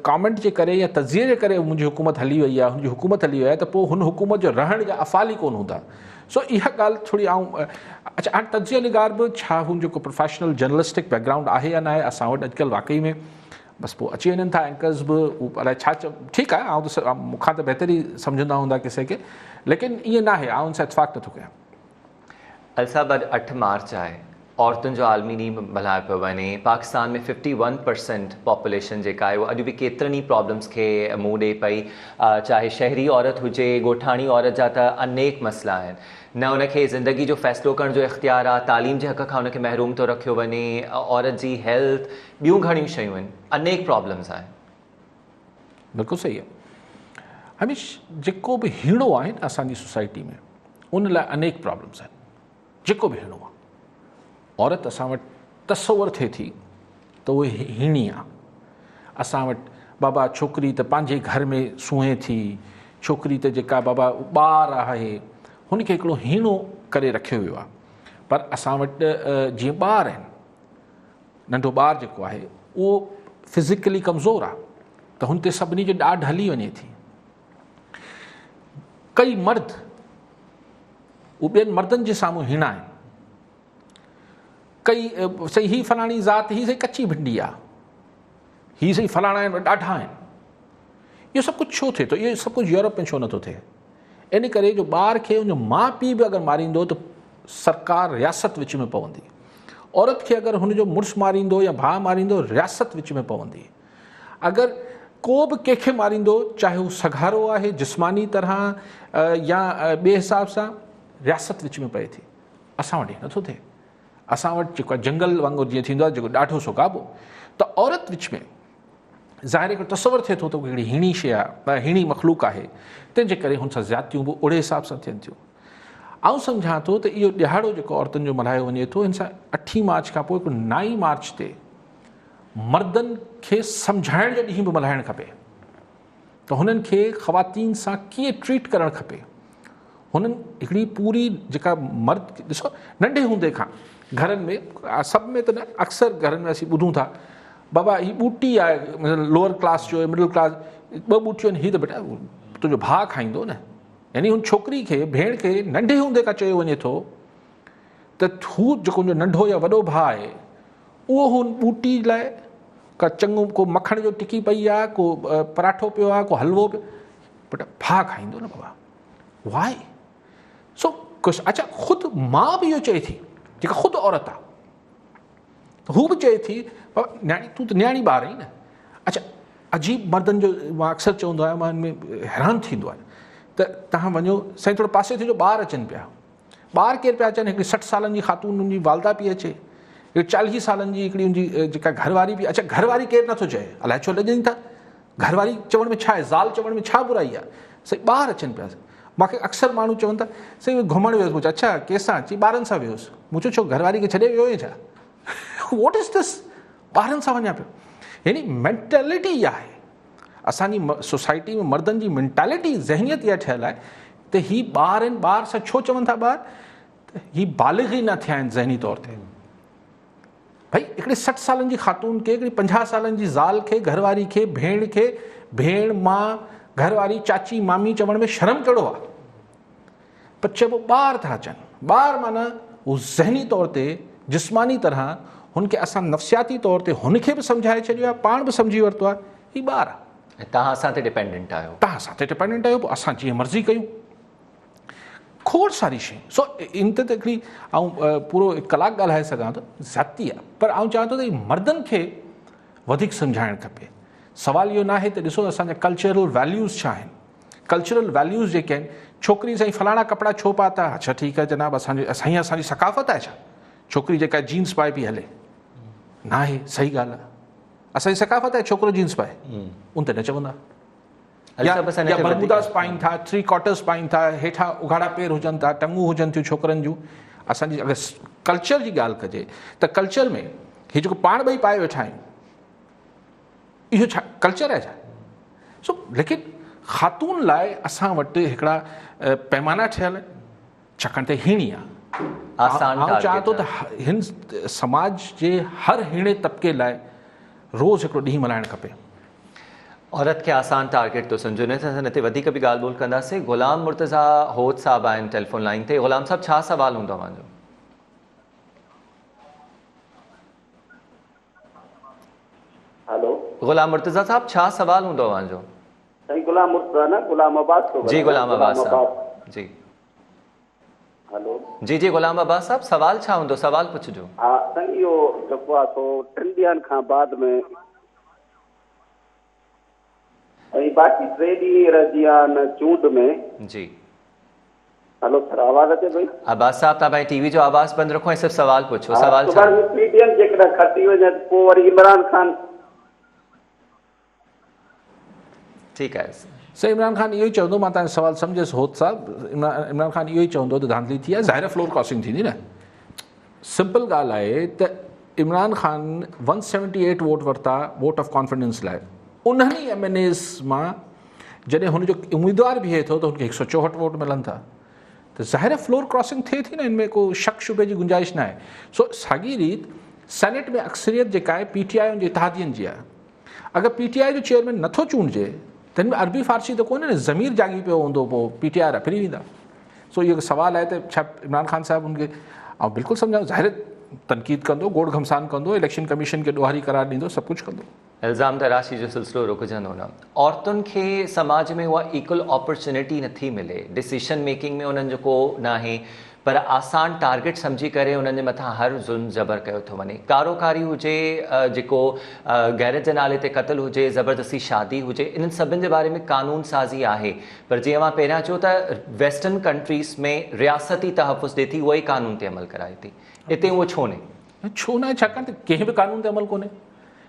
कॉमेंट जे करे या तजिए जे करे मुंहिंजी हुकूमत हली वई आहे, हुनजी हुकूमत हली वई आहे, त पोइ हुन हुकूमत जो रहण जा अफ़ाल ई कोन हूंदा। सो इहा ॻाल्हि थोरी अच्छा हाणे तजिया निगार बि छा हुन जेको प्रोफेशनल जर्नलिस्टिक बैकग्राउंड आहे या न आहे असां वटि अॼुकल्ह वाक़ई में बसि पोइ अची वञनि था एंकर्स बि, अलाए छा ठीकु आहे, आउं त मूंखां त बहितर ई सम्झंदा हूंदा किसे खे, लेकिन ईअं न आहे, आउं हुन सां इतफ़ाक़ नथो कयां। अल साहब अॼु 8 मार्च आहे, औरतुनि जो आलमी ॾींहुं मल्हायो पियो वञे। पाकिस्तान में 51% पॉपुलेशन जेका आहे उहा अॼु बि केतिरनि ई प्रॉब्लम्स खे मुंहुं ॾिए पई, चाहे शहरी औरत हुजे, ॻोठाणी औरत जा त अनेक मसइला आहिनि। न उनखे ज़िंदगी जो फ़ैसिलो करण जो इख़्तियार आहे, तालीम जे हक़ खां उनखे महरूम थो रखियो वञे, औरत जी हेल्थ, ॿियूं घणियूं शयूं आहिनि, अनेक प्रॉब्लम्स आहिनि। बिल्कुलु सही आहे। हमेश जेको बि हीणो आहे न असांजी सोसाइटी में उन लाइ अनेक प्रॉब्लम्स आहिनि। जेको बि हीणो आहे औरत असां वटि तसवुरु थिए थी त उहे हीणी आहे। असां वटि बाबा छोकिरी त पंहिंजे घर में सूंहे थी, छोकिरी त जेका बाबा ॿारु आहे हुनखे हिकिड़ो हीणो करे रखियो वियो आहे। पर असां वटि जीअं ॿार आहिनि, नंढो ॿारु जेको आहे उहो फिज़िकली कमज़ोर आहे त हुन ते सभिनी जो ॾाढ हली वञे थी। कई मर्द उहे ॿियनि मर्दनि जे साम्हूं हीणा आहिनि। कई सही ही फलाणी ज़ात, ही सही कची भिंडी आहे, ही सही फलाणा आहिनि ॾाढा आहिनि। इहो सभु कुझु छो थिए थो? इहो सभु कुझु यूरोप में छो नथो थिए? इन करे जो ॿार खे उनजो माउ पीउ बि अगरि मारींदो त सरकार रियासत विच में पवंदी। औरत खे अगरि हुनजो मुड़ुसु मारींदो या भाउ मारींदो रियासत विच में पवंदी। अगरि को बि कंहिंखे मारींदो, चाहे हू सघारो आहे जिस्मानी तरह या ॿिए हिसाब सां, रियासत विच में पए थी। असां वटि नथो थिए। असां वटि जेको आहे जंगल वांगुरु जीअं थींदो आहे जेको ॾाढो सोगाबो, त औरत विच में ज़ाहिर हिकिड़ो तसवुरु थिए थो त हिकिड़ी हीणी शइ आहे, हीणी मख़लूक आहे, तंहिंजे करे हुन सां ज़्यादतियूं बि ओड़े हिसाब सां थियनि थियूं। आउं सम्झां थो त इहो ॾिहाड़ो जेको औरतुनि जो मल्हायो वञे थो, हिन सां 8 मार्च खां पोइ हिकु 9 मार्च ते मर्दनि खे सम्झाइण जो ॾींहुं बि मल्हाइणु खपे त हुननि खे ख़वातीन सां कीअं ट्रीट करणु खपे। हुननि हिकिड़ी पूरी जेका मर्द, ॾिसो नंढे हूंदे खां घरनि में, सभ में त न, अक्सर घरनि में असीं ॿुधूं था बाबा हीअ ॿूटी आहे, लोअर क्लास जो मिडिल क्लास, 2 ॿूटियूं आहिनि, हीअ त बेटा तुंहिंजो भाउ खाईंदो न। यानी हुन छोकिरी खे, भेण खे नंढे हूंदे खां चयो वञे थो त हू जेको मुंहिंजो नंढो या वॾो भाउ आहे उहो हुन ॿूटी लाइ का चङो को मखण जो टिकी पई आहे, को पराठो पियो आहे, को हलवो पियो, बेटा भाउ खाईंदो न बाबा। वाई? सो कुझु अच्छा ख़ुदि माउ बि इहो चए थी, जेका ख़ुदि औरत आहे, त हू बि चए थी बाबा न्याणी, तूं त न्याणी ॿार आहीं न। अच्छा अजीब मर्दनि जो मां अक्सर चवंदो आहियां, मां हिन में हैरान थींदो आहे त तव्हां वञो साईं थोरो पासे थियो, ॿार अचनि पिया। ॿार केरु पिया अचनि? हिकिड़ी 60 सालनि जी ख़ातून, हुनजी वालदा पई अचे, हिकिड़ी 40 सालनि जी हिकिड़ी हुनजी जेका घरवारी बि। अच्छा घरवारी केरु नथो चए, अलाए छो लॼनि था। घरवारी चवण में छा आहे, ज़ाल चवण में छा बुराई आहे? साईं ॿार अचनि पिया। मूंखे अक्सर माण्हू चवनि था साईं घुमणु वियुसि, मूं चयो अच्छा कंहिंसां? चई ॿारनि सां वियुसि। मूं चयो छो घरवारी खे छॾे वियो हुई छा? What is this? ॿारनि सां वञा पियो। यानी मैंटेलिटी इहा आहे असांजी सोसाइटी में, मर्दनि जी मैंटेलिटी ज़हनियत इहा ठहियलु आहे त ही ॿार आहिनि। ॿार सां छो चवनि था ॿार? त ही बालिग़ ई न थिया आहिनि ज़हनी तौर ते। भई हिकिड़े 60 सालनि जी ख़ातून खे, हिकिड़ी 50 सालनि जी ज़ाल खे, घरवारी खे, भेण खे भेण, मां, घरवारी, चाची, मामी चवण में शर्म कहिड़ो आहे? पर चइबो ॿार था अचनि। ॿार माना हू ज़हनी तौर ते, जिस्मानी तरह हुनखे असां नफ़सियाती तौर ते हुनखे बि सम्झाए छॾियो आहे, पाण बि सम्झी वरितो आहे ही ॿार आहे। तव्हां असां ते डिपेंडेंट आहियो। तव्हां असां ते डिपेंडेंट आहियो, पोइ असां जीअं मर्ज़ी कयूं। खोड़ सारी शयूं। सो इन ते हिकिड़ी ऐं पूरो कलाकु ॻाल्हाए सघां थो, ज़ाती आहे। पर आउं चाहियां थो त मर्दनि खे वधीक सम्झाइणु खपे। सुवालु इहो न आहे त ॾिसो असांजा कल्चरल वैल्यूज़ छा आहिनि। कल्चरल वैल्यूज़ जेके आहिनि, छोकिरी साईं फलाणा कपिड़ा छो पाता? अच्छा ठीकु आहे जनाब, असांजी सकाफ़त आहे छा? छोकिरी जेका जीन्स पाए पई हले, न आहे, सही ॻाल्हि आहे। असांजी सकाफ़त आहे छोकिरो जीन्स पाए, उन ते न चवंदा। या बरमूदास पाइनि था, 3 क्वार्टर्स पाइनि था, हेठां उघाड़ा पेर हुजनि था, टंगूं हुजनि थियूं छोकिरनि जूं। असांजी अगरि कल्चर जी ॻाल्हि कजे त कल्चर में हीउ जेको पाण ॿई पाए वेठा आहियूं, इहो छा कल्चर आहे छा? सो लेकिन ख़ातून लाइ असां वटि हिकिड़ा पैमाना ठहियल आहिनि, छाकाणि त हीणी आहे। आउं चाहियां थो त हिन समाज जे हर हीणे तबिके लाइ रोज़ हिकिड़ो ॾींहुं मल्हाइणु खपे। औरत खे आसान टारगेट थो सम्झो। न ते वधीक बि ॻाल्हि ॿोल कंदासीं। ग़ुलाम मुर्तज़ा होद साहब आहिनि टेलीफोन लाइन ते। ग़ुलाम साहब, छा सवाल हूंदो मुंहिंजो? हेलो ग़ुलाम मुर्तज़ा साहब, छा सवाल हूंदो मुंहिंजो? साईं गुलाम मुर्तज़ा न, गुलाम अब्बास थो जी गुलाम अब्बास साहब जी। हेलो जी जी गुलाम अब्बास साहब, सवाल छा हूंदो? सवाल पुछिजो। हा साईं, इहो जेको आहे सो 3 ॾींहंनि खां बाद में ऐं बाक़ी 3 ॾींहं रहिजी विया आहिनि चूंड में। जी हेलो सर, आवाज़ अचे पई? अब्बास साहब, तव्हां टीवी जो आवाज़ बंदि रखो ऐं सिर्फ़ु सवाल पुछो। सवाल छा? 3 ॾींहं जेकॾहिं खटी वञे पोइ वरी इमरान ख़ान। ठीकु आहे सर, इमरान ख़ान इहो ई चवंदो, मां तव्हांजो सवाल सम्झुसि होद साहब। इमरान ख़ान इहो ई चवंदो त धांधली थी आहे, ज़ाहिर फ्लोर क्रॉसिंग थींदी न। सिंपल ॻाल्हि आहे त इमरान ख़ान 178 वोट वरिता वोट ऑफ कॉन्फिडेंस लाइ। उन्हनि MNAs मां जॾहिं हुनजो उम्मीदवार बीहे थो त हुनखे 164 वोट मिलनि था, त ज़ाहिर फ्लोर क्रॉसिंग थिए थी न। हिन में को शक शुबे जी गुंजाइश न आहे। सो साॻी रीति सेनेट में अक्सरियत जेका आहे PTI जे इत्तेहादियुनि जी आहे। अगरि PTI जो चेयरमैन नथो चूंडिजे त हिन में अरबी फ़ारसी त कोन्हे न, ज़मीर जागी पियो हूंदो, पोइ PTI रफरी वेंदा। सो इहो सवाल आहे त छा इमरान ख़ान साहिबु हुनखे, ऐं बिल्कुलु सम्झां, ज़ाहिर तनक़ीद कंदो, गोड़ घमसान कंदो, इलेक्शन कमीशन खे ॾोहारी करार ॾींदो, सभु कुझु कंदो। इल्ज़ाम तराशी जो सिलसिलो रुकजंदो न। औरतुनि खे समाज में उहा इक्वल अपॉर्चुनिटी नथी मिले। डिसीशन मेकिंग में उन्हनि जो को न आहे, पर आसान टारगेट सम्झी करे उन्हनि जे मथां हर ज़ुल्म जबर कयो थो वञे। कारोकारी हुजे, जेको गैरत जे नाले ते क़त्ल हुजे, ज़बरदस्ती शादी हुजे, इन्हनि सभिनि जे बारे में कानून साज़ी आहे। पर जीअं मां पहिरियां चयो त वेस्टर्न कंट्रीज़ में रियासती तहफ़ुज़ ॾिए थी, उहो ई कानून ते अमल कराए थी। हिते उहो छो न? छो न आहे? छाकाणि त कंहिं बि कानून ते अमल कोन्हे।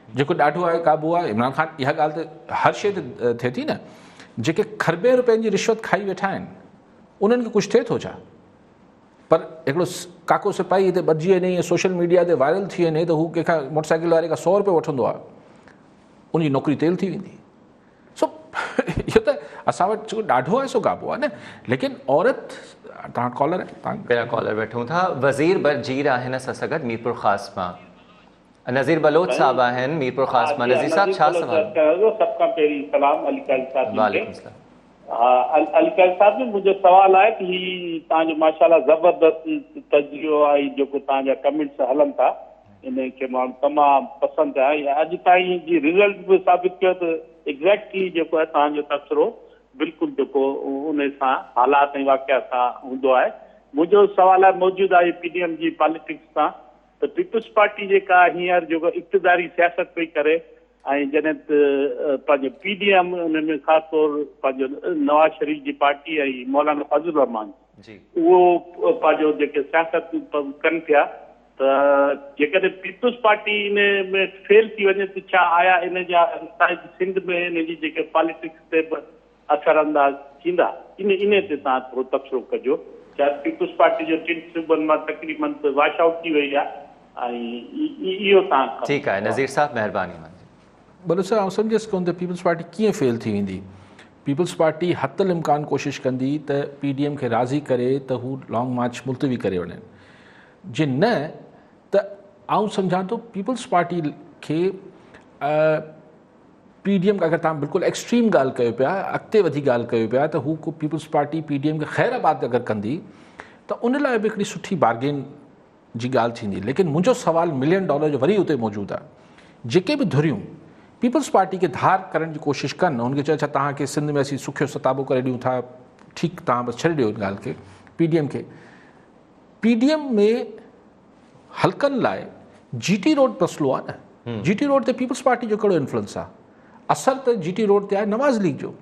जेको ॾाढो आहे क़ाबू आहे। इमरान ख़ान इहा ॻाल्हि त हर शइ ते थिए थी न। जेके खरबे रुपयनि जी रिश्वत खाई वेठा आहिनि उन्हनि खे कुझु थिए थो छा? पर हिकिड़ो काको सिपाही हिते ॿधिजी वञे या सोशल मीडिया ते वायरल थी वञे त हू कंहिंखां मोटरसाइकिल वारे खां 100 रुपया वठंदो आहे, उनजी नौकिरी तेल थी वेंदी। सो इहो त असां वटि जेको ॾाढो आहे सो क़ाबू आहे न। लेकिन औरत, तव्हां कॉलर आहे, पहिरियां कॉलर वेठूं था। वज़ीर बरजीर आहिनि असां सां गॾु मीरपुर ख़ास मां। नज़ीर बलोच साहब आहिनि मीरपुर ख़ास मां। नज़ीर साहब, छा सवाल? सबका पहिरीं सलाम अली काज़ी साहब। वालेकुम सलाम। अली काज़ी साहब जी, मुंहिंजो सवाल आहे कि तव्हांजो माशाल्लाह ज़बरदस्त तजुर्बो आहे, जेको तव्हांजा कमेंट्स हलनि था इन खे माण्हू तमामु पसंदि आहे। अॼु ताईं जी रिज़ल्ट बि साबित कयो त एग्ज़ैक्टली जेको आहे तव्हांजो तबसरो बिल्कुलु जेको उन सां हालात ऐं वाक़िया सां हूंदो आहे। मुंहिंजो सवाल आहे मौजूदु आहे PDM जी पॉलिटिक्स सां। त पीपुल्स पार्टी जेका हींअर जेको इक़्तिदारी सियासत पई करे, ऐं जॾहिं त पंहिंजो PDM उन में ख़ासि तौर पंहिंजो नवाज़ शरीफ़ जी पार्टी ऐं मौलाना फज़ल रहमान उहो पंहिंजो जेके सियासत कनि पिया, त जेकॾहिं पीपुल्स पार्टी इन में फेल थी वञे त छा आया इन जा सिंध में इन जी जेके पॉलिटिक्स ते असरअंदाज थींदा, इन ते तव्हां थोरो तबसरो कजो। शायदि पीपुल्स पार्टी जो 3 सूबनि मां तक़रीबन वॉश आउट थी वई आहे ऐं इहो तव्हां ठीकु आहे। नज़ीर साहब महिरबानी। भले सर आउं सम्झसि कोन त पीपल्स पार्टी कीअं फेल थी वेंदी। पीपल्स पार्टी हतल इम्कान कोशिशि कंदी त PDM खे राज़ी करे त हू लॉन्ग मार्च मुलतवी करे वञनि, जे न त आउं सम्झां थो पीपल्स पार्टी खे PDM अगरि तव्हां बिल्कुलु एक्सट्रीम ॻाल्हि कयो पिया, अॻिते वधी ॻाल्हि कयो पिया त हू को पीपल्स पार्टी PDM खे ख़ैराबाद अगरि कंदी त उन लाइ बि हिकिड़ी सुठी बार्गेन जी ॻाल्हि थींदी। लेकिन मुंहिंजो सुवालु $1 मिलियन जो वरी उते मौजूदु आहे। जेके बि धुरियूं पीपल्स पार्टी खे धार करण जी कोशिशि कनि, उनखे चयो अच्छा तव्हांखे सिंध में असीं सुखियो सताबो करे ॾियूं था, ठीकु तव्हां बसि छॾे ॾियो इन ॻाल्हि खे। PDM में हल्कनि लाइ GT रोड मसइलो आहे न। GT रोड ते पीपल्स पार्टी जो कहिड़ो इन्फ्लुएंस आहे? असर त GT रोड ते आहे नवाज़ लीग जो।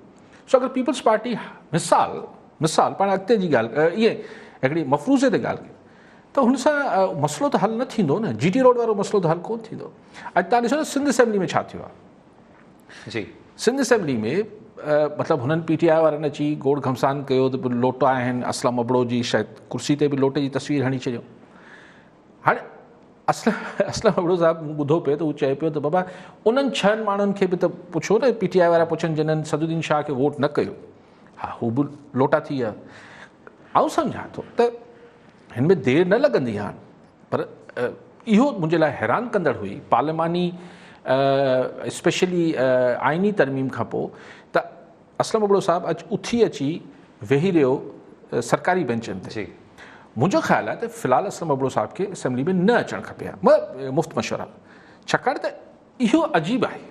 सो अगरि पीपल्स पार्टी मिसाल पाण अॻिते जी ॻाल्हि इहे हिकिड़ी मफ़रूज़े ते ॻाल्हि कयूं त हुन सां मसइलो त हल न थींदो न। GT रोड वारो मसइलो त हल कोन थींदो। अॼु तव्हां ॾिसो न सिंध असेंबली में छा थियो आहे। जी सिंध असेंबली में मतिलबु हुननि PTI वारनि अची गोड़ घमसान कयो त लोटा आहिनि, असलम अबड़ो जी शायदि कुर्सी ते बि लोटे जी तस्वीर हणी छॾियो। हाणे असलम अबड़ो साहिबु मूं ॿुधो पियो त हू चए पियो त बाबा उन्हनि 6 माण्हुनि खे बि त पुछो न, PTI वारा पुछनि जिन्हनि सदुद्दीन शाह खे वोट न कयो। हा हू बि लोटा थी विया। आउं सम्झां थो त हिन में देरि न लॻंदी हाणे, पर इहो मुंहिंजे लाइ हैरान कंदड़ हुई पार्लिमानी स्पेशली आइनी तरमीम खां पोइ त असलम अबड़ो साहिबु उथी अची वेही रहियो सरकारी बेंचनि ते। मुंहिंजो ख़्यालु आहे त फ़िलहालु असलम अबड़ो साहिब खे असेंबली में न अचणु खपे हा, मुफ़्त मशवरा, छाकाणि त इहो अजीब आहे।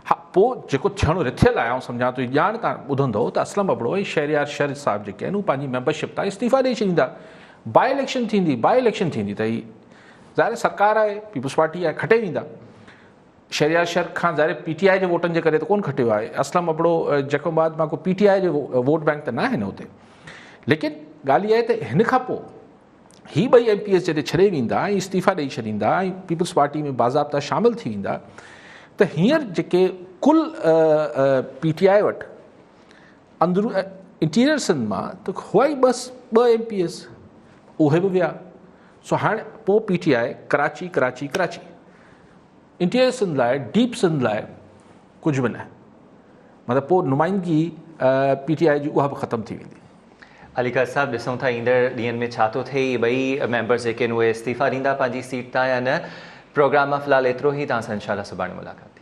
हा पोइ जेको थियणो रिथियलु आहे, आउं सम्झां थो ॼाण तव्हां ॿुधंदव त असलम अबड़ो ऐं शहरियार शरीफ़ साहिबु जेके आहिनि हू पंहिंजी मेंबरशिप तां इस्तीफ़ा ॾेई छॾींदा। बाई इलेक्शन थींदी त ही ज़ाहिर सरकार आहे, पीपल्स पार्टी आहे, खटे वेंदा। शहरियार शहर खां ज़ाहिर PTI जे वोटनि जे करे त कोन खटियो आहे। असलम अबड़ो जकोबाद मां को PTI जो वोट बैंक त न आहे न हुते। लेकिन ॻाल्हि इहा आहे त हिन खां पोइ ही ॿई MPs जॾहिं छॾे वेंदा ऐं इस्तीफ़ा ॾेई छॾींदा ऐं पीपल्स पार्टी में बाज़ाब्ता शामिलु थी वेंदा त हींअर जेके कुल PTI वटि अंदरू इंटीरियर सिंध मां त हुआ ई बसि 2 MPs, उहे बि विया। सो हाणे पोइ PTI कराची इंटीरियर सिंध लाइ, डीप सिंध लाइ कुझु बि न, मतिलबु पोइ नुमाइंदगी PTI जी उहा बि ख़तमु थी वेंदी। अलीगढ़ साहब ॾिसूं था ईंदड़ ॾींहंनि में छा थो थिए। ॿई मेंबर्स जेके आहिनि उहे इस्तीफ़ा ॾींदा पंहिंजी सीट तां या न। प्रोग्राम मां फ़िलहालु एतिरो ई। तव्हां सां इंशाल्लाह सुभाणे मुलाक़ात।